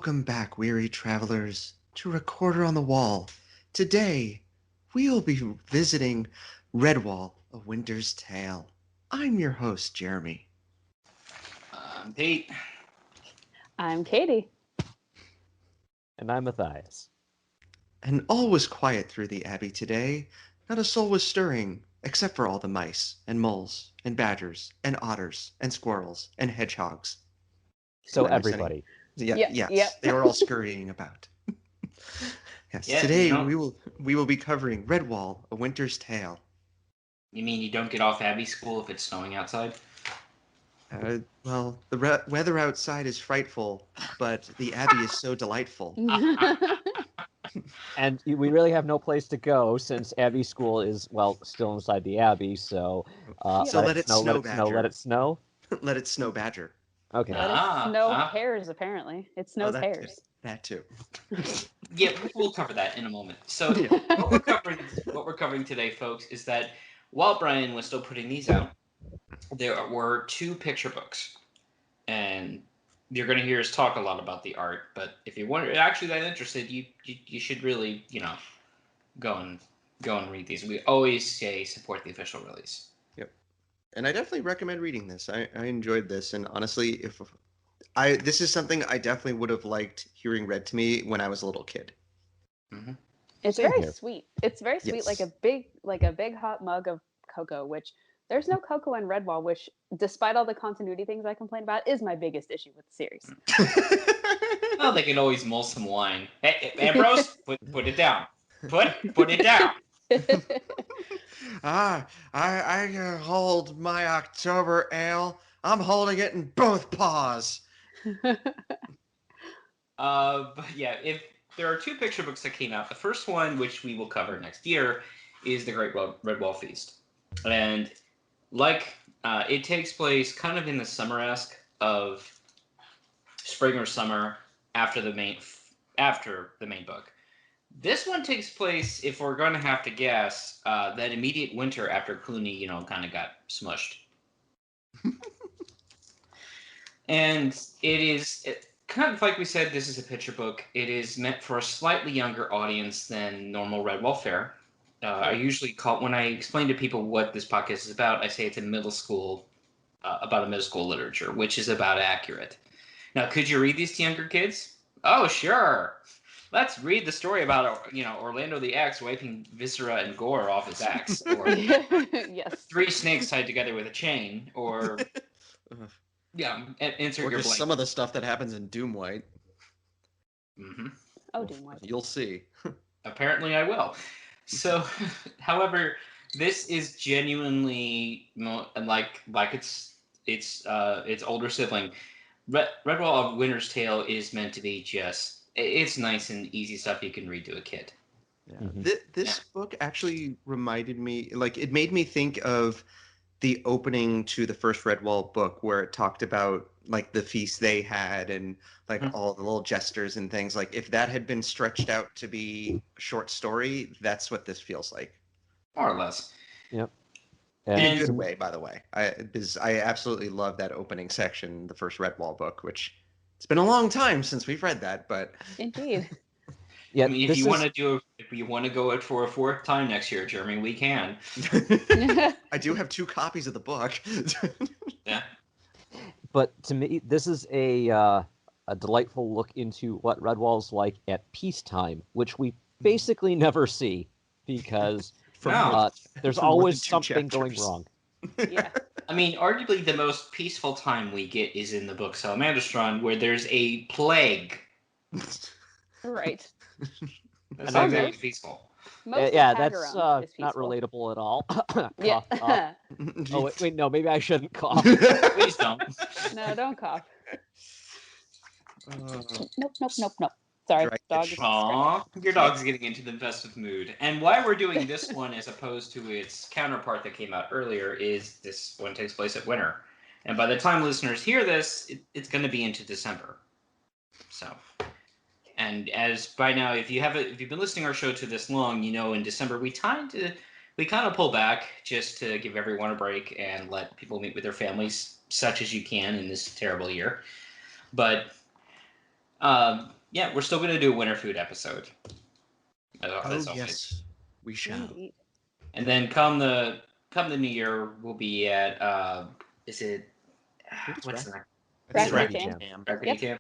Welcome back, weary travelers, to Recorder on the Wall. Today, we'll be visiting Redwall, A Winter's Tale. I'm your host, Jeremy. I'm Pete. I'm Katie. And I'm Matthias. And all was quiet through the Abbey today. Not a soul was stirring, except for all the mice, and moles, and badgers, and otters, and squirrels, and hedgehogs. So Did I miss any? everybody. Yes, Yep. they were all scurrying about. Yes, Yeah, today you know- we will be covering Redwall, A Winter's Tale. You mean you don't get off Abbey School if it's snowing outside? Well, the weather outside is frightful, but the Abbey is so delightful. And we really have no place to go since Abbey School is, well, still inside the Abbey, so... So let it snow, let it snow. Let it snow, Badger. Okay. Let it snow hares, apparently. It snows hares. That too. Yeah, we'll cover that in a moment. So what we're covering today, folks, is that while Brian was still putting these out, there were two picture books, and you're going to hear us talk a lot about the art. But if you weren't actually that interested, you should really go and read these. We always say support the official release. Yep, and I definitely recommend reading this. I enjoyed this, and honestly, this is something I definitely would have liked hearing read to me when I was a little kid. Mm-hmm. It's Same very here. sweet. It's very sweet, Yes. like a big hot mug of cocoa, which there's no cocoa in Redwall, which, despite all the continuity things I complain about, is my biggest issue with the series. Well, they can always mull some wine. Hey, Ambrose, put it down. Put it down. I hold my October ale. I'm holding it in both paws. But yeah, if there are two picture books that came out, the first one, which we will cover next year, is the Great Redwall Feast, and it takes place kind of in the summer-esque of spring or summer after the main book. This one takes place, if we're going to have to guess, that immediate winter after Clooney, kind of got smushed. And it is kind of like we said, this is a picture book. It is meant for a slightly younger audience than normal Redwall fare. I usually when I explain to people what this podcast is about, I say it's a middle school, about a middle school literature, which is about accurate. Now, could you read these to younger kids? Oh, sure. Let's read the story about, Orlando the Axe wiping viscera and gore off his axe, or Yes. 3 snakes tied together with a chain, or insert Or your just blank. some of the stuff that happens in Doom White. Mm-hmm. Oh, Doom White. You'll see. Apparently, I will. So, however, this is genuinely like its older sibling. Redwall of Winter's Tale is meant to be it's nice and easy stuff you can read to a kid. Yeah. Mhm. This book actually reminded me, it made me think of the opening to the first Redwall book, where it talked about the feast they had and all the little gestures and things. If that had been stretched out to be a short story, that's what this feels like. More or less. Yep. In a And good way, by the way. I absolutely love that opening section, the first Redwall book, which it's been a long time since we've read that, but Indeed. yeah, I mean, if you want to go it for a 4th time next year, Jeremy, we can. I do have 2 copies of the book. Yeah. But to me, this is a delightful look into what Redwall's like at peacetime, which we basically never see because there's for more always than 2 something going chapters. wrong. Yeah. I mean, arguably the most peaceful time we get is in the book Salamandastron, where there's a plague. Right. That's And not I exactly most- peaceful. Most Yeah, of that's Hagarum is not peaceful. relatable at all. Yeah. Cough, cough. Oh, wait, no, maybe I shouldn't cough. Please don't. No, don't cough. Uh, Nope. Sorry, Dry dog. itch. Aw, your dog's getting into the festive mood. And why we're doing this one as opposed to its counterpart that came out earlier is this one takes place at winter. And by the time listeners hear this, it's going to be into December. So, and as by now, if you've been listening to our show to this long, in December we kind of pull back just to give everyone a break and let people meet with their families, such as you can in this terrible year. But Yeah, we're still going to do a winter food episode. As always. Yes, we shall. Indeed. And then come the new year, we'll be at is it what's the name? Rackety Jam. Jam. Rackety Yep. Tam?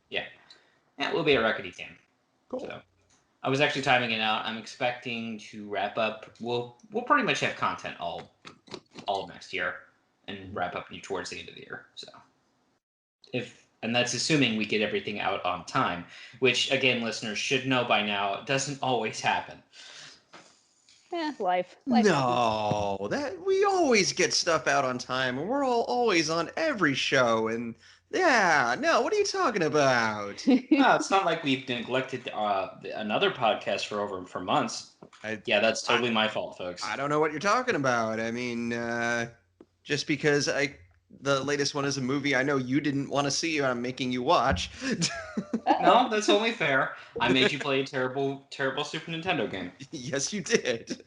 Yeah, we'll be at Rackety Tam. Cool. So I was actually timing it out. I'm expecting to wrap up. We'll pretty much have content all of next year, and wrap up towards the end of the year. So and that's assuming we get everything out on time, which again, listeners should know by now, it doesn't always happen. Life happens. No, that we always get stuff out on time, and we're always on every show. And yeah, no, what are you talking about? No, it's not like we've neglected another podcast for months. Yeah, that's totally my fault, folks. I don't know what you're talking about. I mean, just because the latest one is a movie I know you didn't want to see, I'm making you watch. No, that's only fair. I made you play a terrible Super Nintendo game. Yes, you did.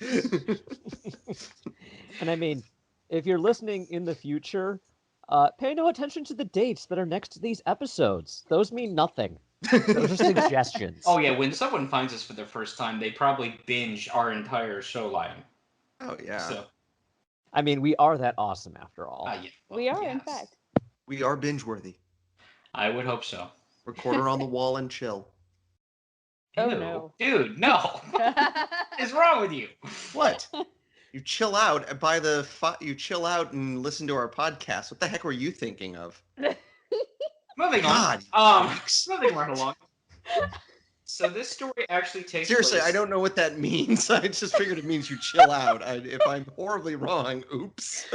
And I mean, if you're listening in the future, pay no attention to the dates that are next to these episodes. Those mean nothing. Those are suggestions. Oh yeah, when someone finds us for the first time, they probably binge our entire show line. Oh yeah. So, I mean, we are that awesome after all. yeah, well, We are, yes. in fact. We are binge worthy. I would hope so. Recorder on the wall and chill. Oh, Ew. no. Dude, no. What is wrong with you? What? You chill out you chill out and listen to our podcast. What the heck were you thinking of? Moving God, on. freaks. Moving right along. So this story actually takes Seriously, place... I don't know what that means. I just figured it means you chill out. If I'm horribly wrong, oops.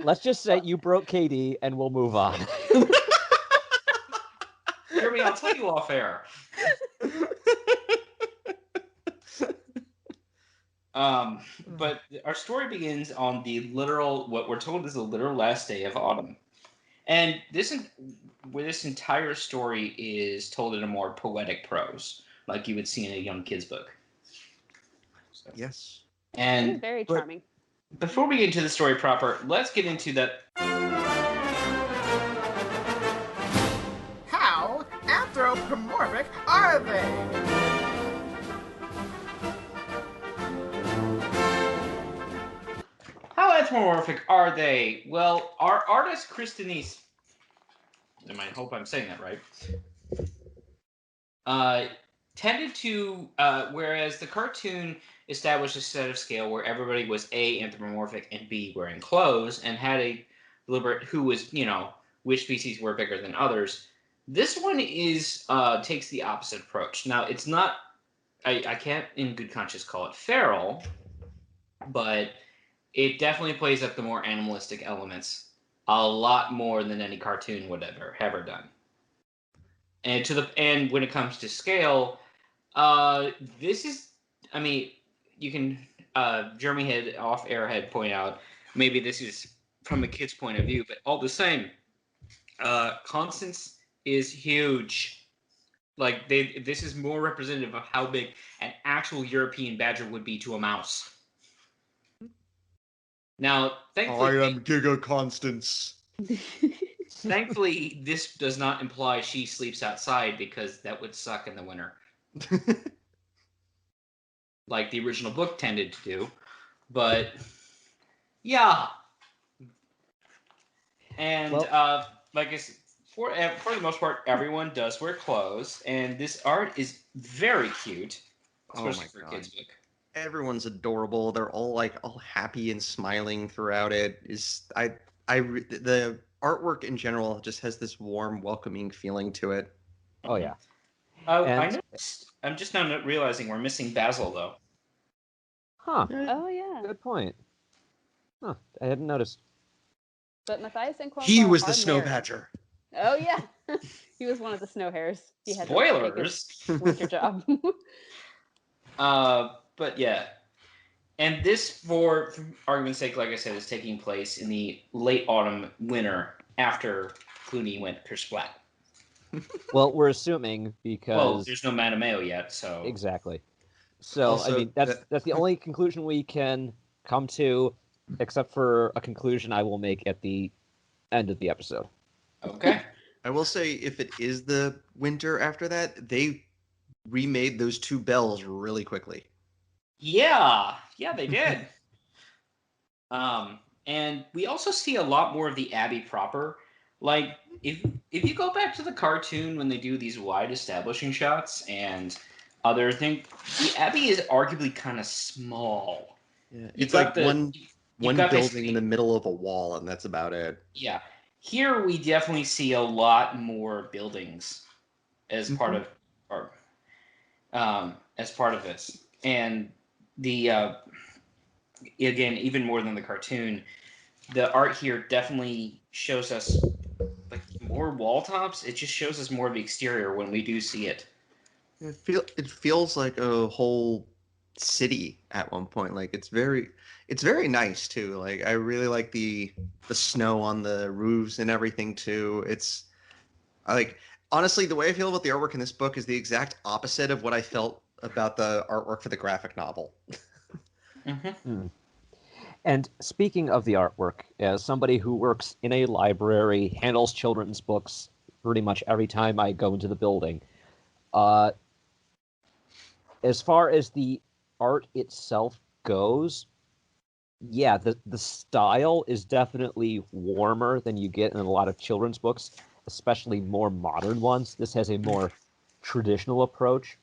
Let's just say you broke KD and we'll move on. Jeremy, I'll tell you off air. But our story begins on the literal, what we're told is the literal last day of autumn. And this entire story is told in a more poetic prose, like you would see in a young kid's book. So. Yes. And very charming. Before we get into the story proper, let's get into that. How anthropomorphic are they? How anthropomorphic are they? Well, our artist Christinese, I hope I'm saying that right, tended to, whereas the cartoon established a set of scale where everybody was A, anthropomorphic, and B, wearing clothes, and had a deliberate who was, which species were bigger than others. This one takes the opposite approach. Now, it's not, I can't in good conscience call it feral, but it definitely plays up the more animalistic elements a lot more than any cartoon would ever done. And when it comes to scale, this is, you can Jeremy had point out maybe this is from a kid's point of view, but all the same, Constance is huge. Like this is more representative of how big an actual European badger would be to a mouse. Now, thankfully, I am Giga Constance. Thankfully, this does not imply she sleeps outside because that would suck in the winter. Like the original book tended to do. But, yeah. And, like I said, for the most part, everyone does wear clothes. And this art is very cute. Especially for a kid's book. Everyone's adorable. They're all happy and smiling throughout it. The artwork in general just has this warm, welcoming feeling to it. Oh yeah. I noticed. I'm just now realizing we're missing Basil though. Huh. Oh yeah. Good point. Huh. I hadn't noticed. But Matthias and Cuomo He was the are snow married. badger. Oh yeah. He was one of the snow hares. He had Spoilers. to take his winter job. But yeah. And this, for argument's sake, like I said, is taking place in the late autumn, winter, after Clooney went kersplat. Well, we're assuming because... Well, there's no Matameo yet, so... Exactly. So, Also, that's the only conclusion we can come to, except for a conclusion I will make at the end of the episode. Okay. I will say, if it is the winter after that, they remade those two bells really quickly. Yeah, they did. And we also see a lot more of the Abbey proper. Like, if you go back to the cartoon when they do these wide establishing shots and other things, the Abbey is arguably kind of small. Yeah, You've it's got like the you've one got building in the basically middle of a wall, and that's about it. yeah. Here we definitely see a lot more buildings as part of or as part of this, and the again even more than the cartoon, the art here definitely shows us like more wall tops. It just shows us more of the exterior when we do see it. It feels like a whole city at one point. Like it's very nice too. Like I really like the snow on the roofs and everything too. I like honestly the way I feel about the artwork in this book is the exact opposite of what I felt about the artwork for the graphic novel. Mm-hmm. And speaking of the artwork, as somebody who works in a library, handles children's books pretty much every time I go into the building, uh, as far as the art itself goes, yeah, the style is definitely warmer than you get in a lot of children's books, especially more modern ones. This has a more traditional approach.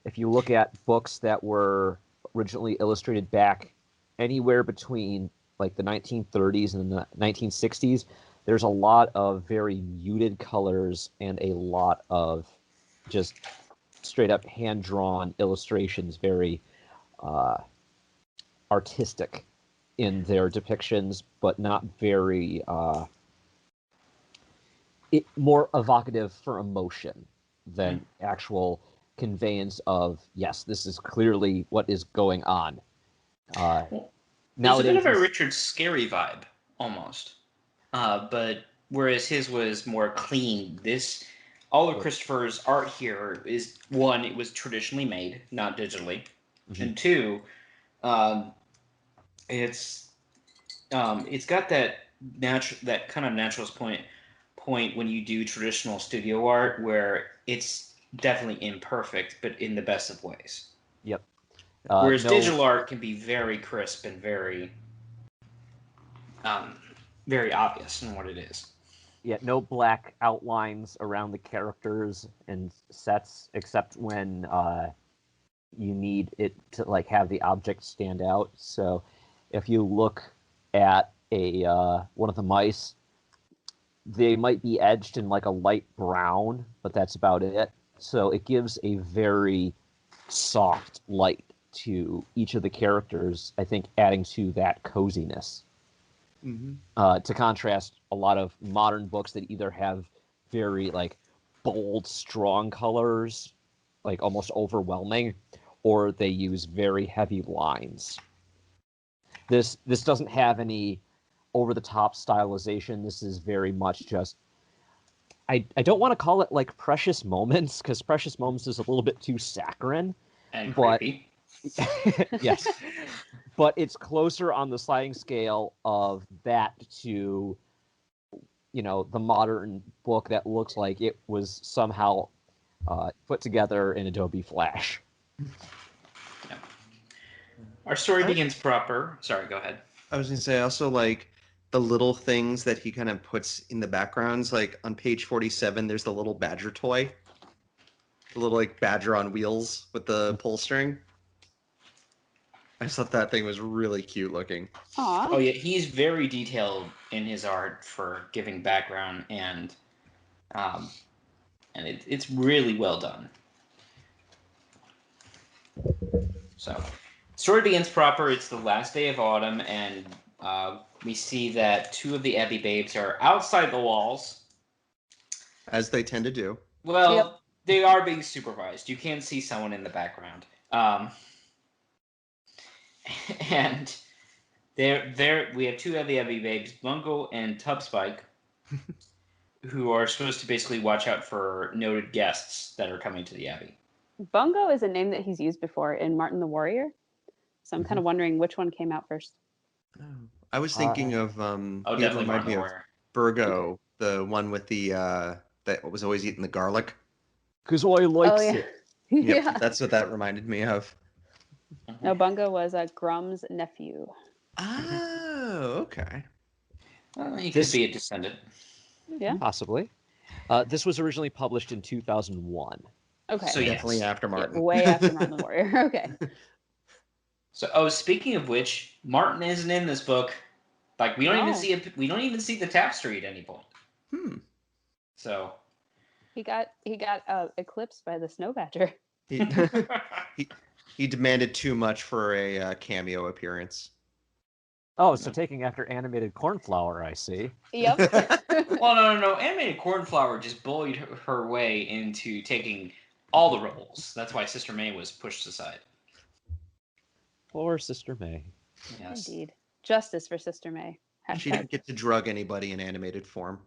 If you look at books that were originally illustrated back anywhere between like the 1930s and the 1960s, there's a lot of very muted colors and a lot of just straight up hand drawn illustrations, very uh, artistic in their depictions, but not very more evocative for emotion than actual conveyance of yes, this is clearly what is going on. Well, there's a bit of a Richard Scarry vibe almost, but whereas his was more clean, all of Christopher's art here is one, it was traditionally made, not digitally, and two, um, it's it's got that kind of naturalist point when you do traditional studio art where it's definitely imperfect, but in the best of ways. Yep. Whereas digital art can be very crisp and very obvious in what it is. Yeah, no black outlines around the characters and sets, except when you need it to like have the object stand out. So, if you look at a one of the mice, they might be edged in like a light brown, but that's about it. So it gives a very soft light to each of the characters, I think adding to that coziness. To contrast a lot of modern books that either have very like bold, strong colors, like almost overwhelming, or they use very heavy lines. This doesn't have any over the top stylization. This is very much just I don't want to call it like Precious Moments, because Precious Moments is a little bit too saccharine. And creepy. Yes. But it's closer on the sliding scale of that to, the modern book that looks like it was somehow put together in Adobe Flash. Yeah. Our story begins proper. Sorry, go ahead. I was going to say, I also like the little things that he kind of puts in the backgrounds. Like on page 47, there's the little badger toy. The little like badger on wheels with the pull string. I just thought that thing was really cute looking. Aww. Oh yeah, he's very detailed in his art for giving background and it's really well done. So, story begins proper. It's the last day of autumn, and we see that two of the Abbey babes are outside the walls. As they tend to do. Well, they are being supervised. You can see someone in the background. And we have two of the Abbey babes, Bungo and Tubspike, who are supposed to basically watch out for noted guests that are coming to the Abbey. Bungo is a name that he's used before in Martin the Warrior. So I'm kind of wondering which one came out first. I was thinking of definitely reminded me of Warrior. Burgo, the one with the that was always eating the garlic. Because I likes Oh yeah. it. Yep, Yeah. that's what that reminded me of. No, Bungo was Grum's nephew. Oh, okay. He This- could be a descendant. Yeah. Possibly. This was originally published in 2001. Okay. So Definitely yes. after Yeah, Martin. way after Martin the Warrior. Okay. So, speaking of which, Martin isn't in this book. Like, we don't even No. see we don't even see the tapestry at any point. Hmm. So, He got eclipsed by the snow badger. He, he demanded too much for a cameo appearance. Oh, so taking after animated cornflower, I see. Yep. well, no. Animated Cornflower just bullied her way into taking all the roles. That's why Sister May was pushed aside. Poor Sister May. Yes. Indeed. Justice for Sister May. She Hashtag. didn't get to drug anybody in animated form.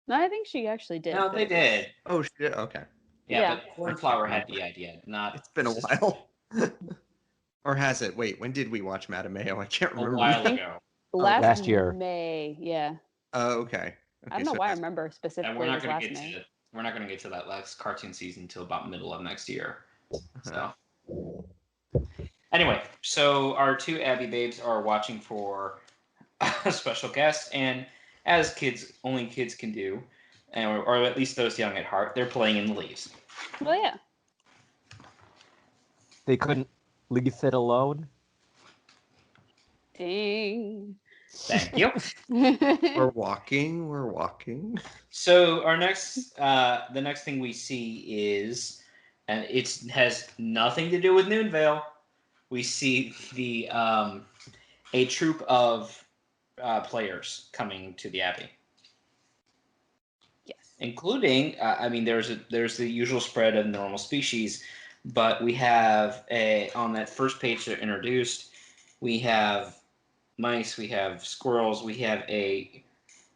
No, I think she actually did. No, but they it was- did. Oh, she did? Okay. Yeah, Yeah. but Cornflower had the idea, not. It's been a Sister while. Or has it? Wait, when did we watch Madame Mayo? I can't May. A remember. while think- ago. Last year. May. Yeah. Oh, okay. I don't know so why I that's- remember And specifically we're it not was going last to get May. to we're not going to get to that last cartoon season until about middle of next year. So anyway, so our two Abby babes are watching for a special guest, and as only kids can do, or at least those young at heart, they're playing in the leaves. Well, yeah. They couldn't leave it alone. Ding. Thank you. We're walking. So our the next thing we see is, and it has nothing to do with Noonvale. We see a troop of players coming to the Abbey, Yes. including I mean there's the usual spread of normal species, but we have on that first page they're introduced. We have mice, we have squirrels, we have a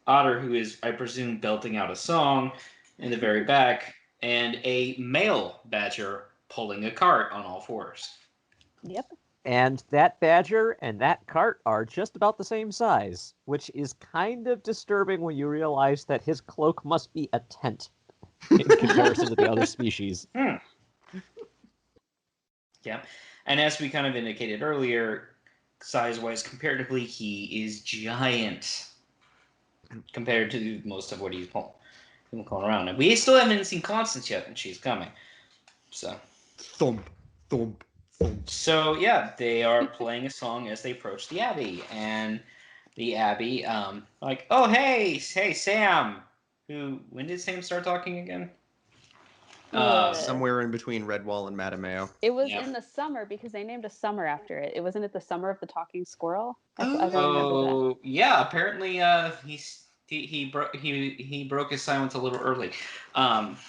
otter who is, I presume, belting out a song in the very back, and a male badger pulling a cart on all fours. Yep. And that badger and that cart are just about the same size, which is kind of disturbing when you realize that his cloak must be a tent in comparison to the other species. Yeah, and as we kind of indicated earlier, size-wise, comparatively, he is giant compared to most of what he's going around. And we still haven't seen Constance yet, and she's coming. So, Thump. so yeah, they are playing a song as they approach the Abbey, and the Abbey, like, oh hey Sam, when did Sam start talking again? Somewhere in between Redwall and Madame Mayo. It was Yeah. in the summer because they named a summer after it. It wasn't it the summer of the talking squirrel? I remember that. Oh yeah, apparently he broke his silence a little early.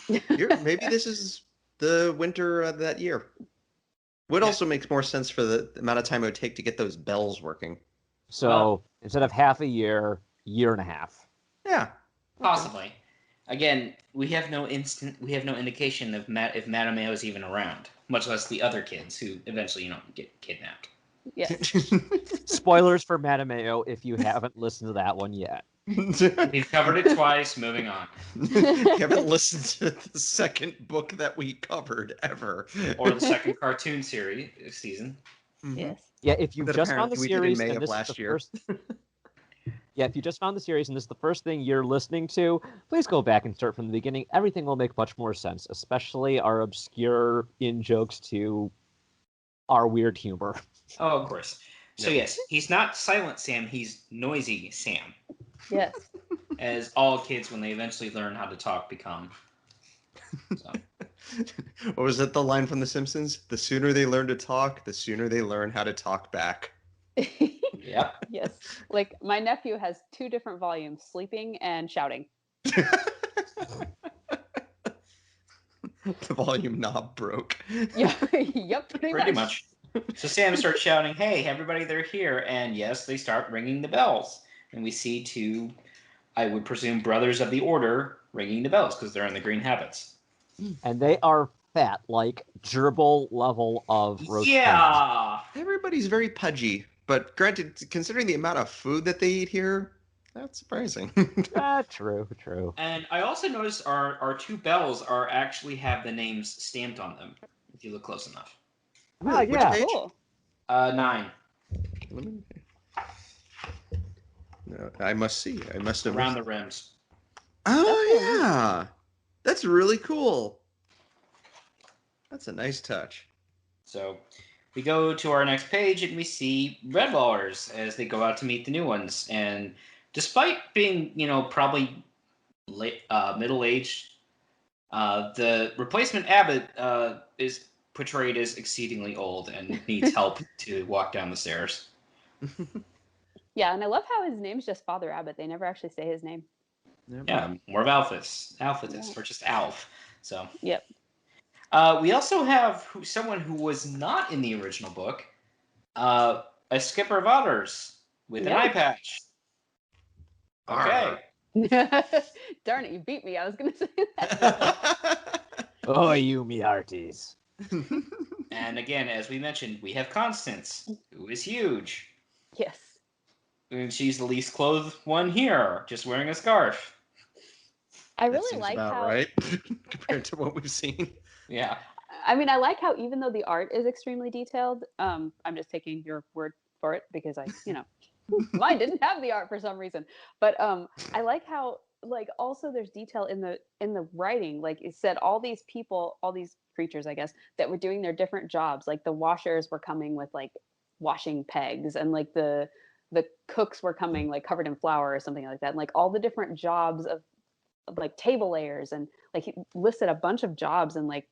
Maybe this is the winter of that year. Would also makes more sense for the amount of time it would take to get those bells working. So Well- instead of half a year and a half. Yeah. Possibly. Again, we have no indication of if Madame Mayo is even around, much less the other kids who eventually, get kidnapped. Yes. Spoilers for Madame Mayo if you haven't listened to that one yet. We've covered it twice. Moving on. You haven't listened to the second book that we covered ever. Or the second cartoon season. Mhm. Yes. Yeah, if you've That just found the apparently we did in series May and of this is last the year. first Yeah, if you just found the series and this is the first thing you're listening to, please go back and start from the beginning. Everything will make much more sense, especially our obscure in-jokes to our weird humor. Oh, of course. So Yep. yes, he's not Silent Sam. He's Noisy Sam, Yes. as all kids, when they eventually learn how to talk, become. So. What was that the line from The Simpsons? The sooner they learn to talk, the sooner they learn how to talk back. Yep. Yes. Like my nephew has two different volumes, sleeping and shouting. The volume knob broke. Yeah. Yep. Pretty much. So Sam starts shouting, "Hey, everybody, they're here!" And yes, they start ringing the bells, and we see two, I would presume, brothers of the Order ringing the bells because they're in the green habits. And they are fat, like gerbil level of roast pork. Yeah. Everybody's very pudgy, but granted, considering the amount of food that they eat here, That's surprising. True. And I also noticed our two bells actually have the names stamped on them, if you look close enough. Really? Which yeah. page? Cool. 9. Let me... No, I must see. I must have Around missed... the rims. That's Oh, really neat. yeah. That's really cool. That's a nice touch. So we go to our next page and we see Redwallers as they go out to meet the new ones. And despite being, probably middle-aged, the replacement abbot is portrayed as exceedingly old and needs help to walk down the stairs. Yeah, and I love how his name's just Father Abbott. They never actually say his name. Yep. Yeah, more of Alphys, Yeah. or just Alf. So Yep. we also have someone who was not in the original book, a skipper of others with an Yeah. eye patch. Okay. Darn it, you beat me. I was going to say that. Oh, you me hearties. And again, as we mentioned, we have Constance, who is huge. Yes. And she's the least clothed one here, just wearing a scarf. I That really seems like about how right compared to what we've seen. Yeah. I mean, I like how even though the art is extremely detailed, I'm just taking your word for it because mine didn't have the art for some reason. But I like how also there's detail in the writing. Like it said, all these people, all these creatures, I guess, that were doing their different jobs. Like the washers were coming with like washing pegs, and like the cooks were coming like covered in flour or something like that. And like all the different jobs of like table layers, and like he listed a bunch of jobs and like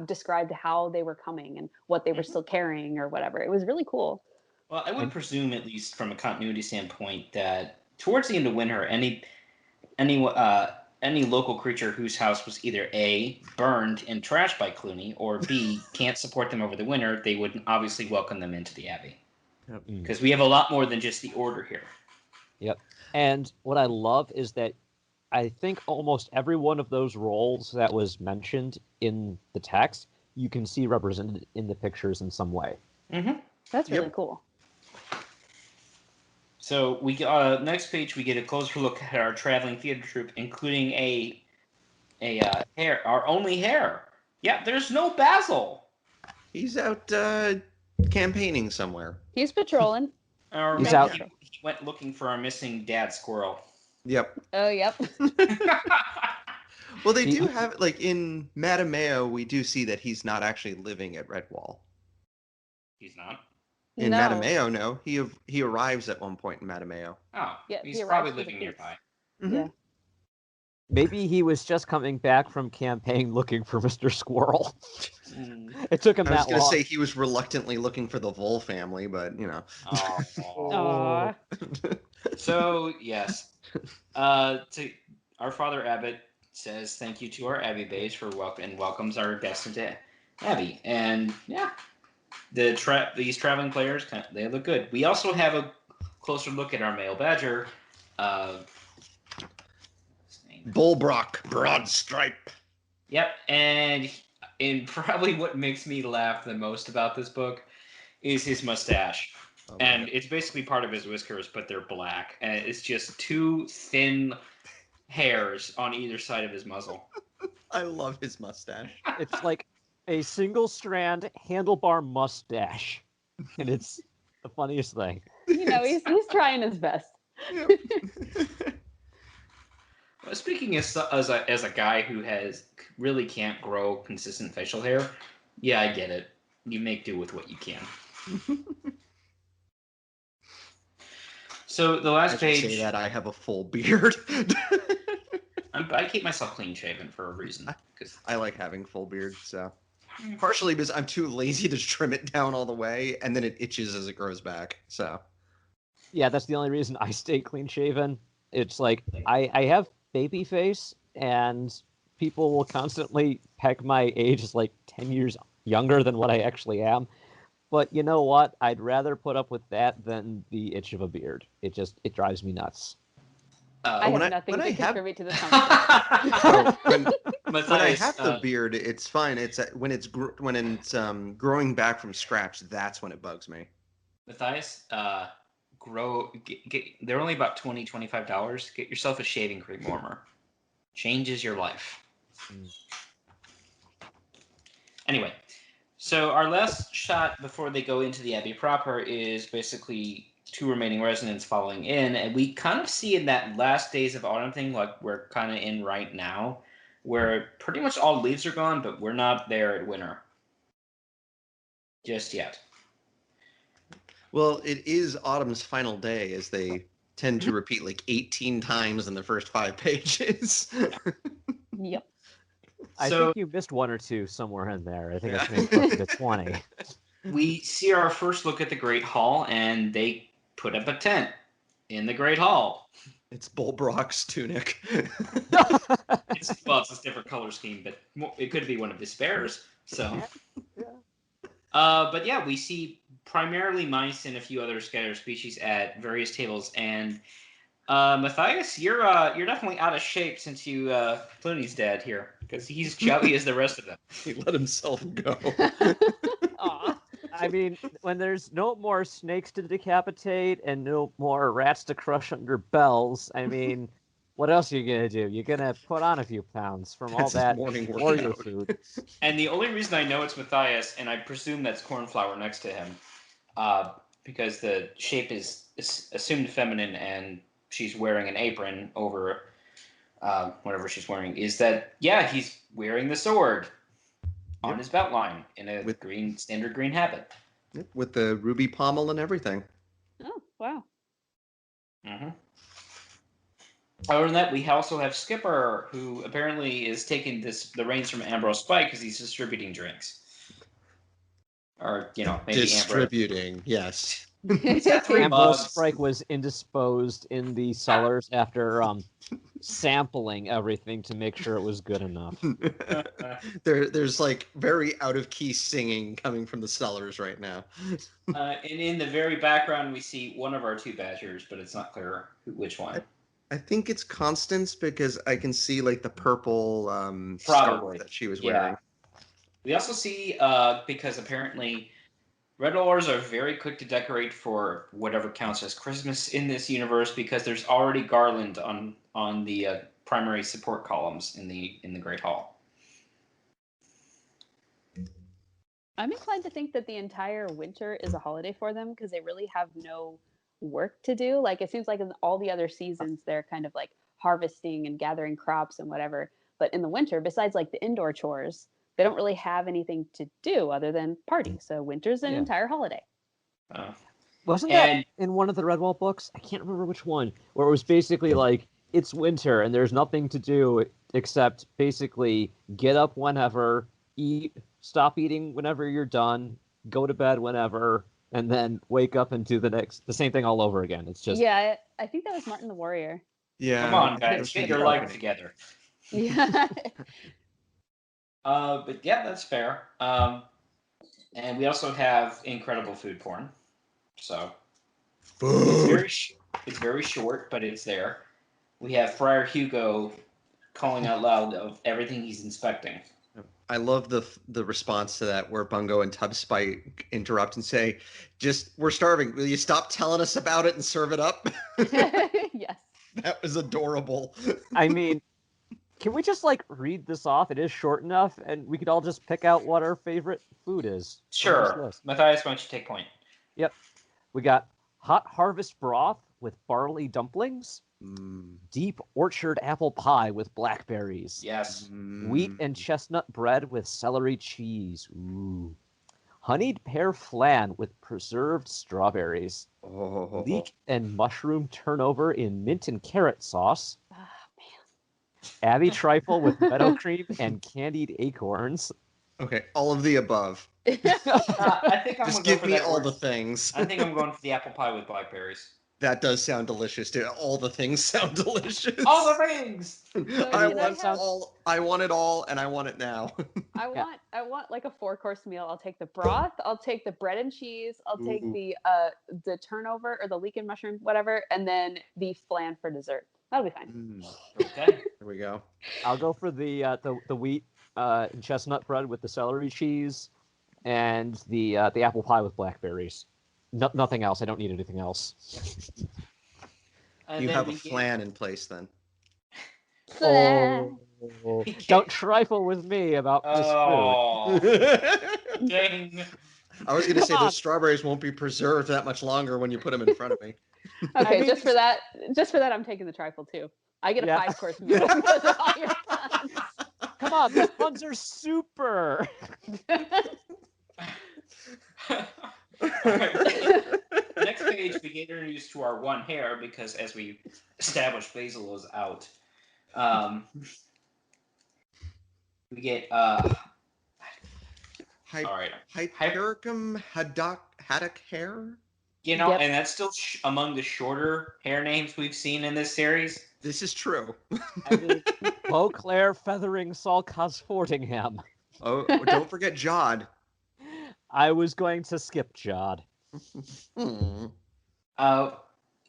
described how they were coming and what they were still carrying or whatever. It was really cool. Well, I would presume, at least from a continuity standpoint, that towards the end of winter, any local creature whose house was either A, burned and trashed by Clooney, or B, can't support them over the winter, they would obviously welcome them into the Abbey. Because we have a lot more than just the Order here. Yep. And what I love is that I think almost every one of those roles that was mentioned in the text, you can see represented in the pictures in some way. Mm-hmm. That's really cool. So we next page we get a closer look at our traveling theater troupe, including a hair, our only hair. Yeah, there's no Basil. He's out campaigning somewhere. He's patrolling. Or He's maybe out. he went looking for our missing dad squirrel. Yep. Oh, yep. Well, they do have like in Matameo, we do see that he's not actually living at Redwall. He's not. In No. Matameo, no. He arrives at one point in Matameo. Oh, Yeah, he's he probably arrives with living the piece. nearby. Mm-hmm. Yeah. Maybe he was just coming back from campaign looking for Mr. Squirrel. Mm. It took him I was that going to long. say he was reluctantly looking for the Vole family, but Aw. So yes, to our Father Abbot says thank you to our Abbey Bays for welcomes our guests into Abbey, and yeah, these traveling players they look good. We also have a closer look at our male badger. Bullbrock, Broad Stripe. Yep, and probably what makes me laugh the most about this book is his mustache. And it's basically part of his whiskers, but they're black. And it's just two thin hairs on either side of his muzzle. I love his mustache. It's like a single strand handlebar mustache. And it's the funniest thing. He's trying his best. Yep. Well, speaking as a guy who really can't grow consistent facial hair, yeah, I get it. You make do with what you can. So the last page. Say that I have a full beard. I keep myself clean shaven for a reason. I like having full beard, so partially because I'm too lazy to trim it down all the way, and then it itches as it grows back. So yeah, that's the only reason I stay clean shaven. It's like I have baby face, and people will constantly peg my age as like 10 years younger than what I actually am. But you know what? I'd rather put up with that than the itch of a beard. It drives me nuts. I have nothing to contribute to this conversation. When I have the beard, it's fine. It's when it's growing back from scratch. That's when it bugs me. Matthias, they're only about $25. Get yourself a shaving cream warmer. Changes your life. Mm. Anyway, so our last shot before they go into the Abbey proper is basically 2 remaining residents following in, and we kind of see in that last days of autumn thing, like we're kind of in right now, where pretty much all leaves are gone, but we're not there at winter just yet. Well, it is autumn's final day, as they tend to repeat like 18 times in the first 5 pages. Yep. I So- think you missed one or two somewhere in there. I think it's Yeah. maybe closer to 20. We see our first look at the Great Hall, and they put up a tent in the Great Hall. It's Bulbrock's tunic. It's a different color scheme, but it could be one of his spares. So, Yeah. But yeah, we see primarily mice and a few other scattered species at various tables. And Matthias, you're definitely out of shape since Clooney's dead here, because he's chubby as the rest of them. He let himself go. Aw. I mean, when there's no more snakes to decapitate and no more rats to crush under bells, I mean, what else are you going to do? You're going to put on a few pounds from all That's his that morning warrior workout. food. And the only reason I know it's Matthias, and I presume that's cornflower next to him, because the shape is assumed feminine, and she's wearing an apron over whatever she's wearing, is that, yeah, he's wearing the sword on his belt line in a standard green habit. Yep, with the ruby pommel and everything. Oh, wow. Mm-hmm. Other than that, we also have Skipper, who apparently is taking the reins from Ambrose Spike because he's distributing drinks. Or, maybe Ambrose. Distributing, yes. He's got 3 Ambrose mugs. Sprite was indisposed in the cellars after sampling everything to make sure it was good enough. There's like very out of key singing coming from the cellars right now. And in the very background, we see one of our 2 badgers, but it's not clear which one. I think it's Constance because I can see like the purple Probably. scarf that she was wearing. We also see, because apparently Redwallers are very quick to decorate for whatever counts as Christmas in this universe, because there's already garland on the primary support columns in the Great Hall. I'm inclined to think that the entire winter is a holiday for them because they really have no work to do. Like, it seems like in all the other seasons, they're kind of like harvesting and gathering crops and whatever. But in the winter, besides like the indoor chores, they don't really have anything to do other than party. So winter's an entire holiday. Wasn't that in one of the Redwall books? I can't remember which one, where it was basically like, it's winter and there's nothing to do except basically get up whenever, eat, stop eating whenever you're done, go to bed whenever, and then wake up and do the same thing all over again. It's just... Yeah, I think that was Martin the Warrior. Yeah. Come on, guys, get your life together. Yeah. But yeah, that's fair. And we also have incredible food porn. So it's very short, but it's there. We have Friar Hugo calling out loud of everything he's inspecting. I love the response to that, where Bungo and Tubspite interrupt and say, we're starving. Will you stop telling us about it and serve it up? Yes. That was adorable. I mean, can we just read this off? It is short enough, and we could all just pick out what our favorite food is. Sure. Matthias, why don't you take point? Yep. We got hot harvest broth with barley dumplings. Deep orchard apple pie with blackberries. Yes. Wheat and chestnut bread with celery cheese. Ooh. Honeyed pear flan with preserved strawberries. Oh. Leek and mushroom turnover in mint and carrot sauce. Oh, man. Abbey trifle with meadow cream and candied acorns. Okay, all of the above. I think I'm Just gonna give go for me that all word. the things. I think I'm going for the apple pie with blackberries. That does sound delicious, dude. All the things sound delicious. All the things. I can I want have- all. I want it all, and I want it now. I want like a 4-course meal. I'll take the broth, I'll take the bread and cheese, I'll take Ooh. the turnover or the leek and mushroom, whatever, and then the flan for dessert. That'll be fine. Okay. There we go. I'll go for the wheat and chestnut bread with the celery cheese, and the apple pie with blackberries. nothing else. I don't need anything else. And You then have a we get- flan in place then. Oh, We get- don't trifle with me about this Oh, I dang. was going to Come say on. those strawberries won't be preserved that much longer when you put them in front of me. Okay, mean, just for that, I'm taking the trifle too. I get a Yeah. 5-course meal because of all your puns. food. Come on, these puns are super. Alright, next page, we get introduced to our one hair because, as we established, Basil is out. We get all right. Hypericum haddock hair? You know, Yep. and that's still among the shorter hair names we've seen in this series. This is true. I mean, Beauclair feathering Saul Cosfortingham. Oh, don't forget Jod. I was going to skip Jod. Hmm.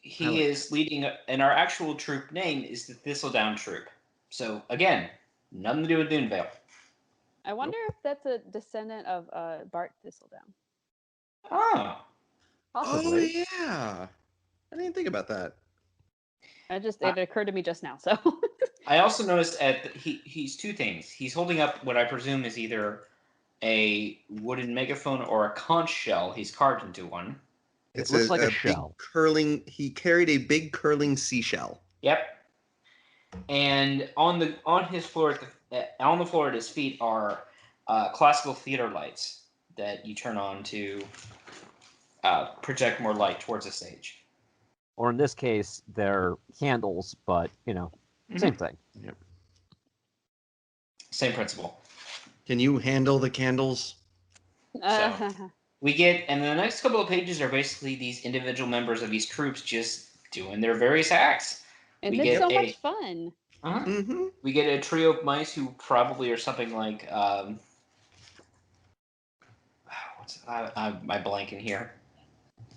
He like is leading, and our actual troop name is the Thistledown Troop. So again, nothing to do with Dunevale. I wonder if that's a descendant of Bart Thistledown. Oh, Possibly. Oh, yeah. I didn't think about that. It occurred to me just now. So I also noticed he's two things. He's holding up what I presume is either a wooden megaphone or a conch shell. He's carved into one. It looks like a big shell. He carried a big curling seashell. Yep. And on the floor at his feet are classical theater lights that you turn on to project more light towards the stage. Or in this case, they're candles, but, same thing. Yep. Same principle. Can you handle the candles? We get, and the next couple of pages are basically these individual members of these troops just doing their various acts. and We it's get so much fun. Mm-hmm. We get a trio of mice who probably are something like I'm blanking here.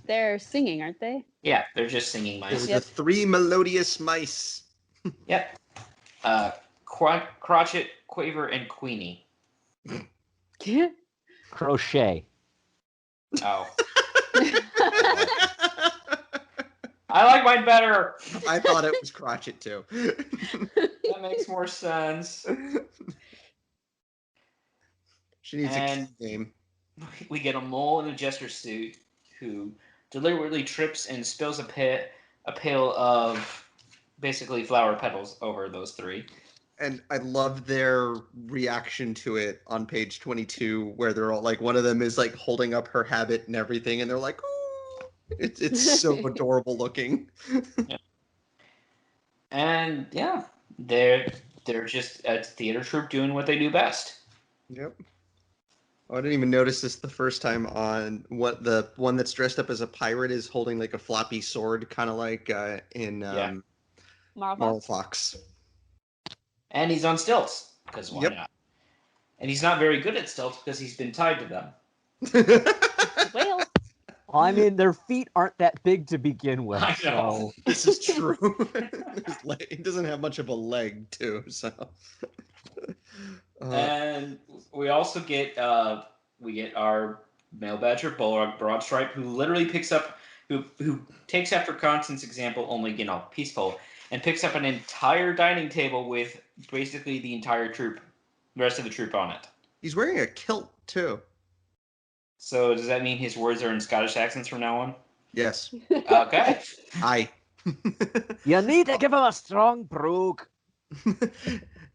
They're singing, aren't they? Yeah, they're just singing They're mice. the three melodious mice. Yep. Crotchet, Quaver, and Queenie. Crochet. Oh. I like mine better. I thought it was Crotchet too. That makes more sense. She needs And- a key name. We get a mole in a jester suit who deliberately trips and spills a pail of basically flower petals over those three. And I love their reaction to it on page 22, where they're all like, one of them is like holding up her habit and everything, and they're like, "Ooh!" It's so adorable looking. Yeah. And yeah, they're just a theater troupe doing what they do best. Yep. Oh, I didn't even notice this the first time on what the one that's dressed up as a pirate is holding like a floppy sword, kind of like in Marl Fox. And he's on stilts, because why Yep. not? And he's not very good at stilts because he's been tied to them. Well, Well, I mean, their feet aren't that big to begin with. I know. So This is true. He doesn't have much of a leg, too. So, And we also get our male badger Broadstripe, who literally picks up who takes after Constance's example, only peaceful, and picks up an entire dining table with basically the rest of the troop on it. he's wearing a kilt too. So does that mean his words are in Scottish accents from now on? Yes. Okay. I. you need to give him a strong brogue.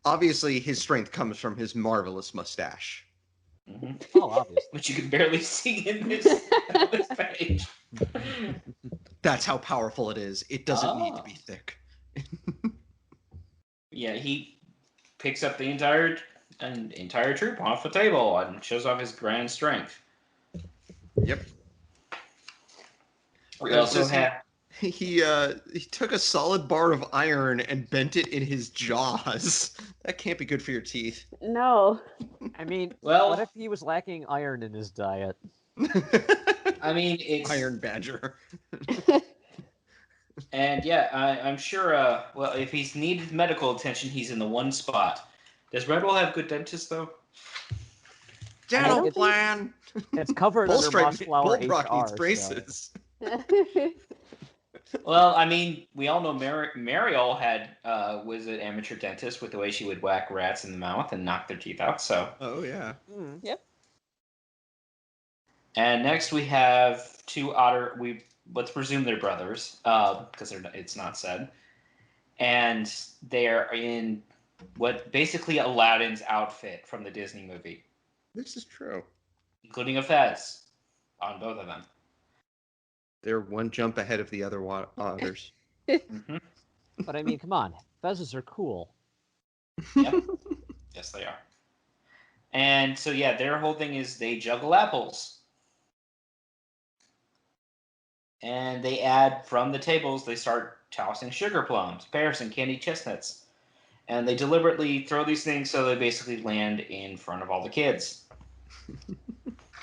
Obviously, his strength comes from his marvelous mustache. Mm-hmm. Oh, obviously. Which you can barely see in this page. That's how powerful it is. It doesn't need to be thick. Yeah, he picks up the entire troop off the table and shows off his grand strength. Yep. We also have. He took a solid bar of iron and bent it in his jaws. That can't be good for your teeth. no. I mean, Well- what if he was lacking iron in his diet? I mean, it's Iron Badger. And yeah, I'm sure. Well, if he's needed medical attention, he's in the one spot. Does Redwall have good dentists though? Dental it's- plan. It's covered under Mossflower Bullbrock needs HR. braces. Well, I mean, we all know Mariel was an amateur dentist with the way she would whack rats in the mouth and knock their teeth out. So, Oh yeah. Yep. and next we have two otter. Let's presume they're brothers, because it's not said, and they're in what basically Aladdin's outfit from the Disney movie, This is true. including a fez on both of them. They're one jump ahead of the other otters. Mm-hmm. But I mean, come on, fezzes are cool. Yep. Yes, they are. And so, yeah, their whole thing is they juggle apples. And they add, from the tables, they start tossing sugar plums, pears, and candied chestnuts. And they deliberately throw these things so they basically land in front of all the kids.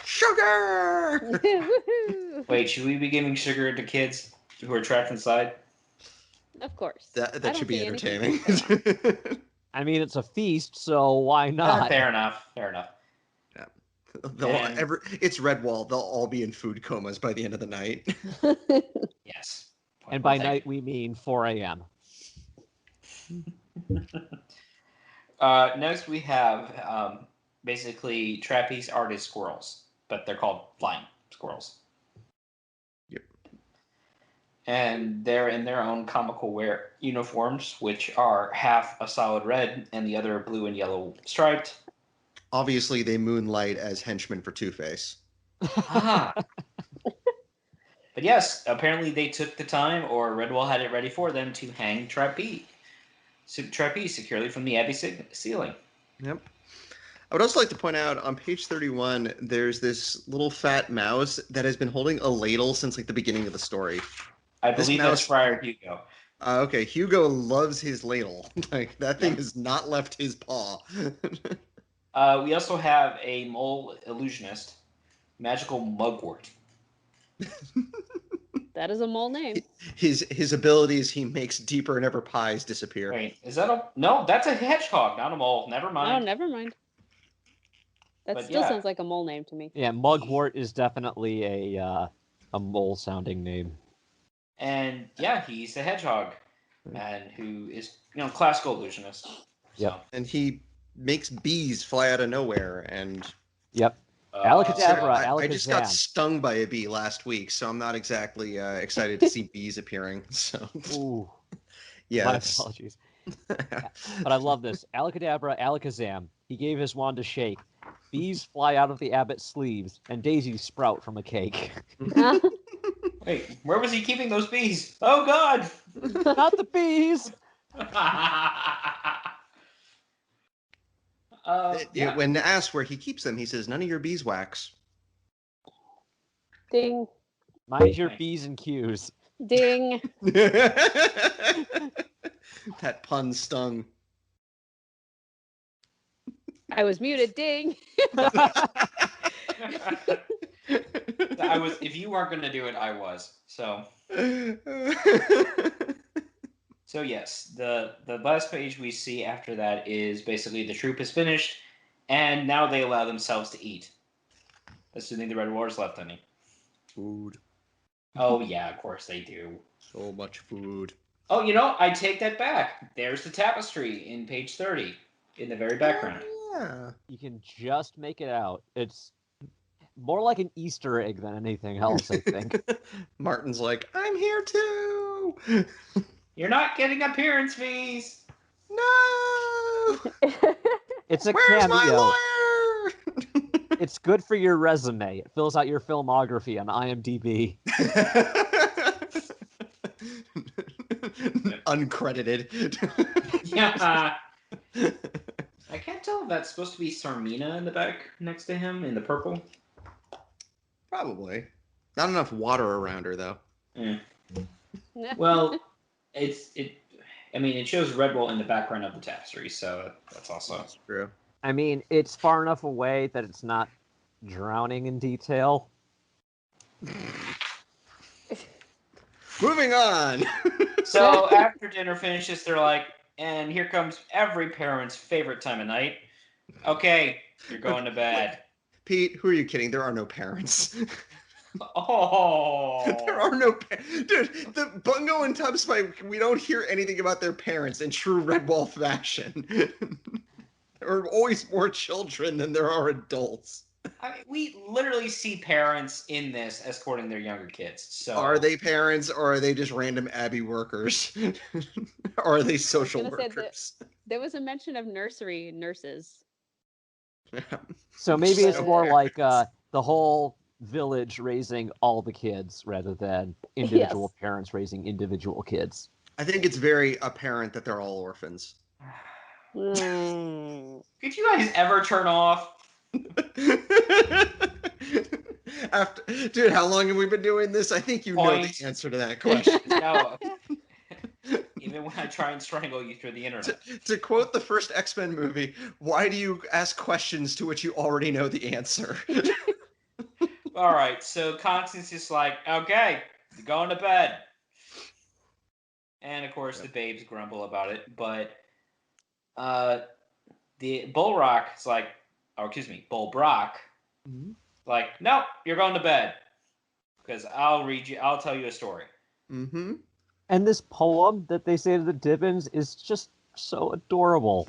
Sugar! Woohoo! Wait, should we be giving sugar to kids who are trapped inside? Of course. I That don't should be see anything entertaining. wrong with that. I mean, it's a feast, so why not? Fair enough. Fair enough. It's Redwall. They'll all be in food comas by the end of the night. Yes. And by Thank night, we mean 4 a.m. Next, we have basically trapeze artist squirrels, but they're called flying squirrels. Yep. And they're in their own comical wear uniforms, which are half a solid red and the other blue and yellow striped. Obviously, they moonlight as henchmen for Two-Face. Ah. But yes, apparently they took the time, or Redwall had it ready for them, to hang trapeze securely from the abbey ceiling. Yep. I would also like to point out on page 31, there's this little fat mouse that has been holding a ladle since like the beginning of the story. I believe that's Friar Hugo. Okay, Hugo loves his ladle. Like that thing has not left his paw. We also have a mole illusionist, magical mugwort. That is a mole name. His abilities, he makes deeper and ever pies disappear. Wait, is that a... No, that's a hedgehog, not a mole. Never Oh, mind. never mind. That But still yeah. sounds like a mole name to me. Yeah, Mugwort is definitely a mole-sounding name. And yeah, he's a hedgehog, and who is, classical illusionist. So, Yep. And he makes bees fly out of nowhere. And Yep. Alakadabra, I just got Alakazam. stung by a bee last week, so I'm not exactly excited to see bees appearing. So Ooh, yeah, my that's- apologies. But I love this. Alakadabra, Alakazam. He gave his wand a shake. Bees fly out of the abbot's sleeves, and daisies sprout from a cake. wait, where was he keeping those bees? Oh God! Not the bees! Yeah. When asked where he keeps them, he says, "None of your beeswax." Ding, Mind your B's and Q's. ding. That pun stung. I was muted. Ding. If you weren't going to do it, I was. So yes, the last page we see after that is basically the troop is finished, and now they allow themselves to eat. Assuming the Red War's left any. Food. Oh yeah, of course they do. So much food. Oh, I take that back. There's the tapestry in page 30, in the very background. Yeah. You can just make it out. It's more like an Easter egg than anything else, I think. Martin's like, I'm here too. You're not getting appearance fees. No. It's a Where's cameo. my lawyer? It's good for your resume. It fills out your filmography on IMDb. Uncredited. Yeah. I can't tell if that's supposed to be Sarmina in the back next to him in the purple. Probably. Not enough water around her though. Well, it shows Redwall in the background of the tapestry, so that's also That's true. I mean, it's far enough away that it's not drowning in detail. Moving on. So after dinner finishes, they're like, and here comes every parent's favorite time of night. Okay, you're going to bed. Pete, who are you kidding? There are no parents. Oh. There are no dude. The Bungo and Tubbs fight. We don't hear anything about their parents in true Redwall fashion. There are always more children than there are adults. I mean, we literally see parents in this escorting their younger kids. So Are they parents, or are they just random Abbey workers? Or are they social workers? There was a mention of nursery nurses. So maybe it's So more like parents. the whole village raising all the kids rather than individual parents raising individual kids. I think it's very apparent that they're all orphans. Could you guys ever turn off? Dude, how long have we been doing this? I think you know the answer to that question. No. Even when I try and strangle you through the internet. To quote the first X-Men movie, why do you ask questions to which you already know the answer? All right, so Constance is like, okay, you're going to bed. And of course, the babes grumble about it, but the Bullrock is like, Bullbrock, like, nope, you're going to bed because I'll tell you a story. Mm-hmm. And this poem that they say to the Dibbins is just so adorable.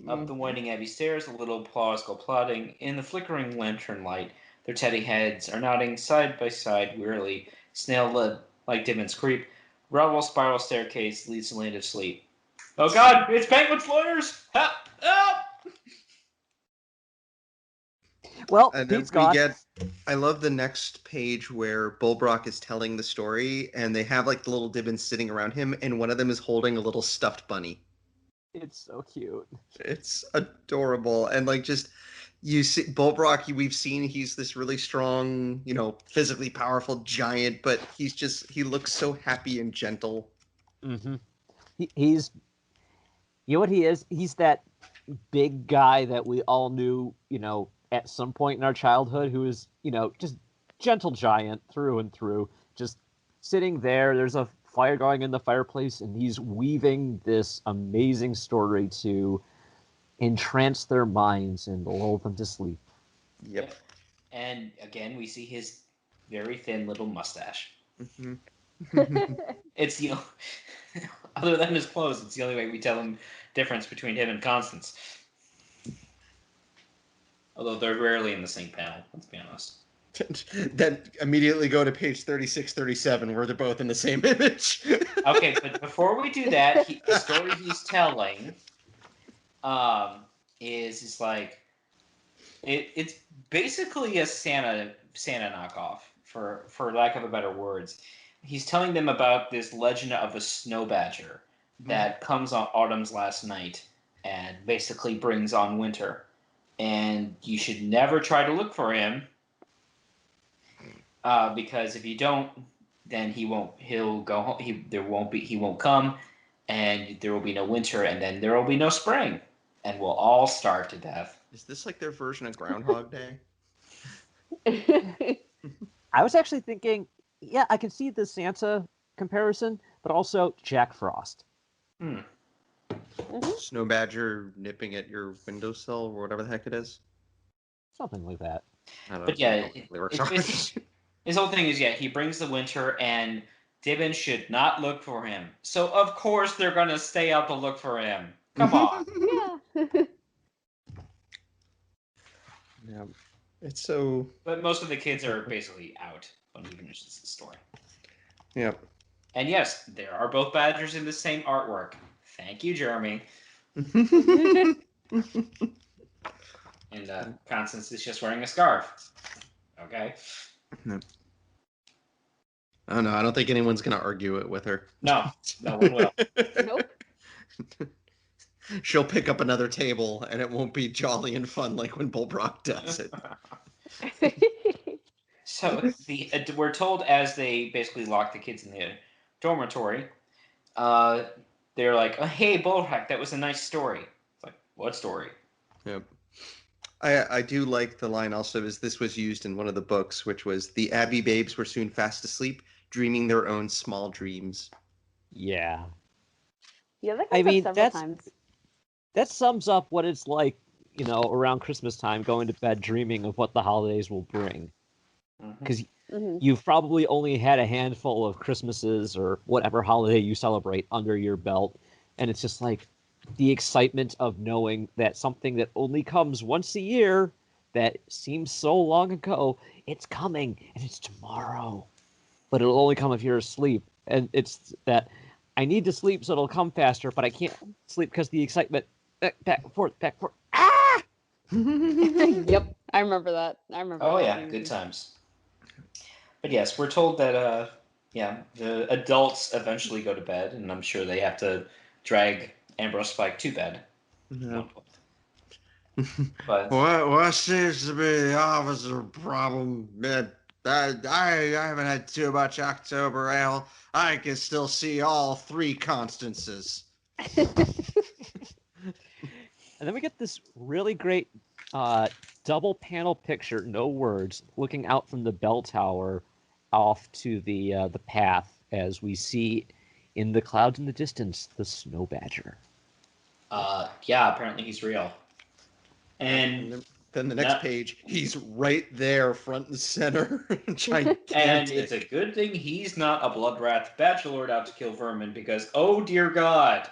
Up the winding abbey stairs, the little paws go plodding in the flickering lantern light. Their teddy heads are nodding side by side wearily, snail-led like Dibbins creep. Redwall spiral staircase leads to land of sleep. Oh God, it's Penguin's lawyers! Help! Help! Well, And Pete's then we gone. I love the next page where Bullbrock is telling the story, and they have like the little Dibbins sitting around him, and one of them is holding a little stuffed bunny. It's so cute. It's adorable, and like just you see Bullbrock. We've seen he's this really strong, physically powerful giant, but he looks so happy and gentle. Mm-hmm. He's, you know what he is? He's that big guy that we all knew, at some point in our childhood, who is, just gentle giant through and through, just sitting there. There's a fire going in the fireplace, and he's weaving this amazing story to entrance their minds and lull them to sleep. Yep. And again, we see his very thin little mustache. Mm-hmm. It's other than his clothes, it's the only way we tell him difference between him and Constance. Although they're rarely in the same panel, let's be honest. Then immediately go to page 36, 37, where they're both in the same image. Okay, but before we do that, the story he's telling is like it's basically a Santa knockoff, for lack of a better words. He's telling them about this legend of a snow badger that comes on autumn's last night and basically brings on winter. And you should never try to look for him because if you don't, then he won't. He'll go home. He won't come, and there will be no winter, and then there will be no spring, and we'll all starve to death. Is this like their version of Groundhog Day? I was actually thinking, yeah, I can see the Santa comparison, but also Jack Frost. Snow badger nipping at your windowsill, or whatever the heck it is. Something like that. I don't know. But yeah, Lyrics his whole thing is, he brings the winter, and Dibbins should not look for him. So of course they're gonna stay out to look for him. Come on. Yeah. Yeah. It's so. But most of the kids are basically out when he finishes the story. Yep. And yes, there are both badgers in the same artwork. Thank you, Jeremy. And Constance is just wearing a scarf. Okay. Oh no, I don't think anyone's gonna argue it with her. No one will. Nope. She'll pick up another table, and it won't be jolly and fun like when Bullbrock does it. So we're told as they basically lock the kids in the dormitory, they're like, oh, "Hey, Bullrock, that was a nice story." It's like, what story? Yep. I do like the line also, is this was used in one of the books, which was, the Abbey babes were soon fast asleep, dreaming their own small dreams. Yeah. Yeah, that comes up several times. That sums up what it's like, around Christmas time, going to bed dreaming of what the holidays will bring. Because you've probably only had a handful of Christmases or whatever holiday you celebrate under your belt, and it's just like the excitement of knowing that something that only comes once a year, that seems so long ago, it's coming, and it's tomorrow. But it'll only come if you're asleep. And it's that I need to sleep so it'll come faster, but I can't sleep because the excitement, back and forth. Ah! Yep, I remember that. Oh that yeah, good times. But yes, we're told that the adults eventually go to bed, and I'm sure they have to drag Ambrose Spike to bed. No. But what seems to be the officer problem? I haven't had too much October ale. I can still see all three constances. And then we get this really great double panel picture, no words, looking out from the bell tower off to the path as we see in the clouds in the distance the snow badger. apparently he's real. And then the next page, he's right there, front and center. Gigantic. And it's a good thing he's not a Bloodwrath Bachelor out to kill vermin, because oh dear God.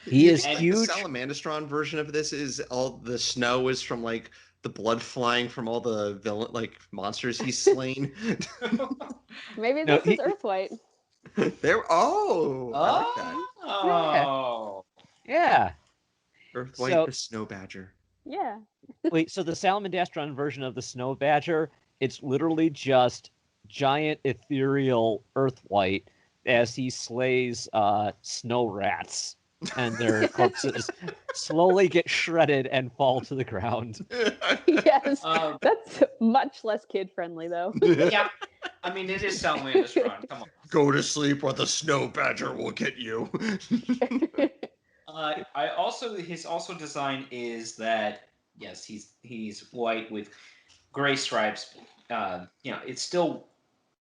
He is like, huge. The Salamandastron version of this is all the snow is from like the blood flying from all the villain monsters he's slain. Maybe this is Earthwhite. I like that. Oh. Yeah. Earthwhite the Snow Badger. Yeah. Wait, so the Salamandastron version of the Snow Badger, it's literally just giant ethereal Earthwhite as he slays snow rats, and their corpses slowly get shredded and fall to the ground. Yes, that's much less kid-friendly, though. Yeah, I mean, it is Salamandastron. Come on. Go to sleep or the Snow Badger will get you. His design is that, yes, he's white with gray stripes. It still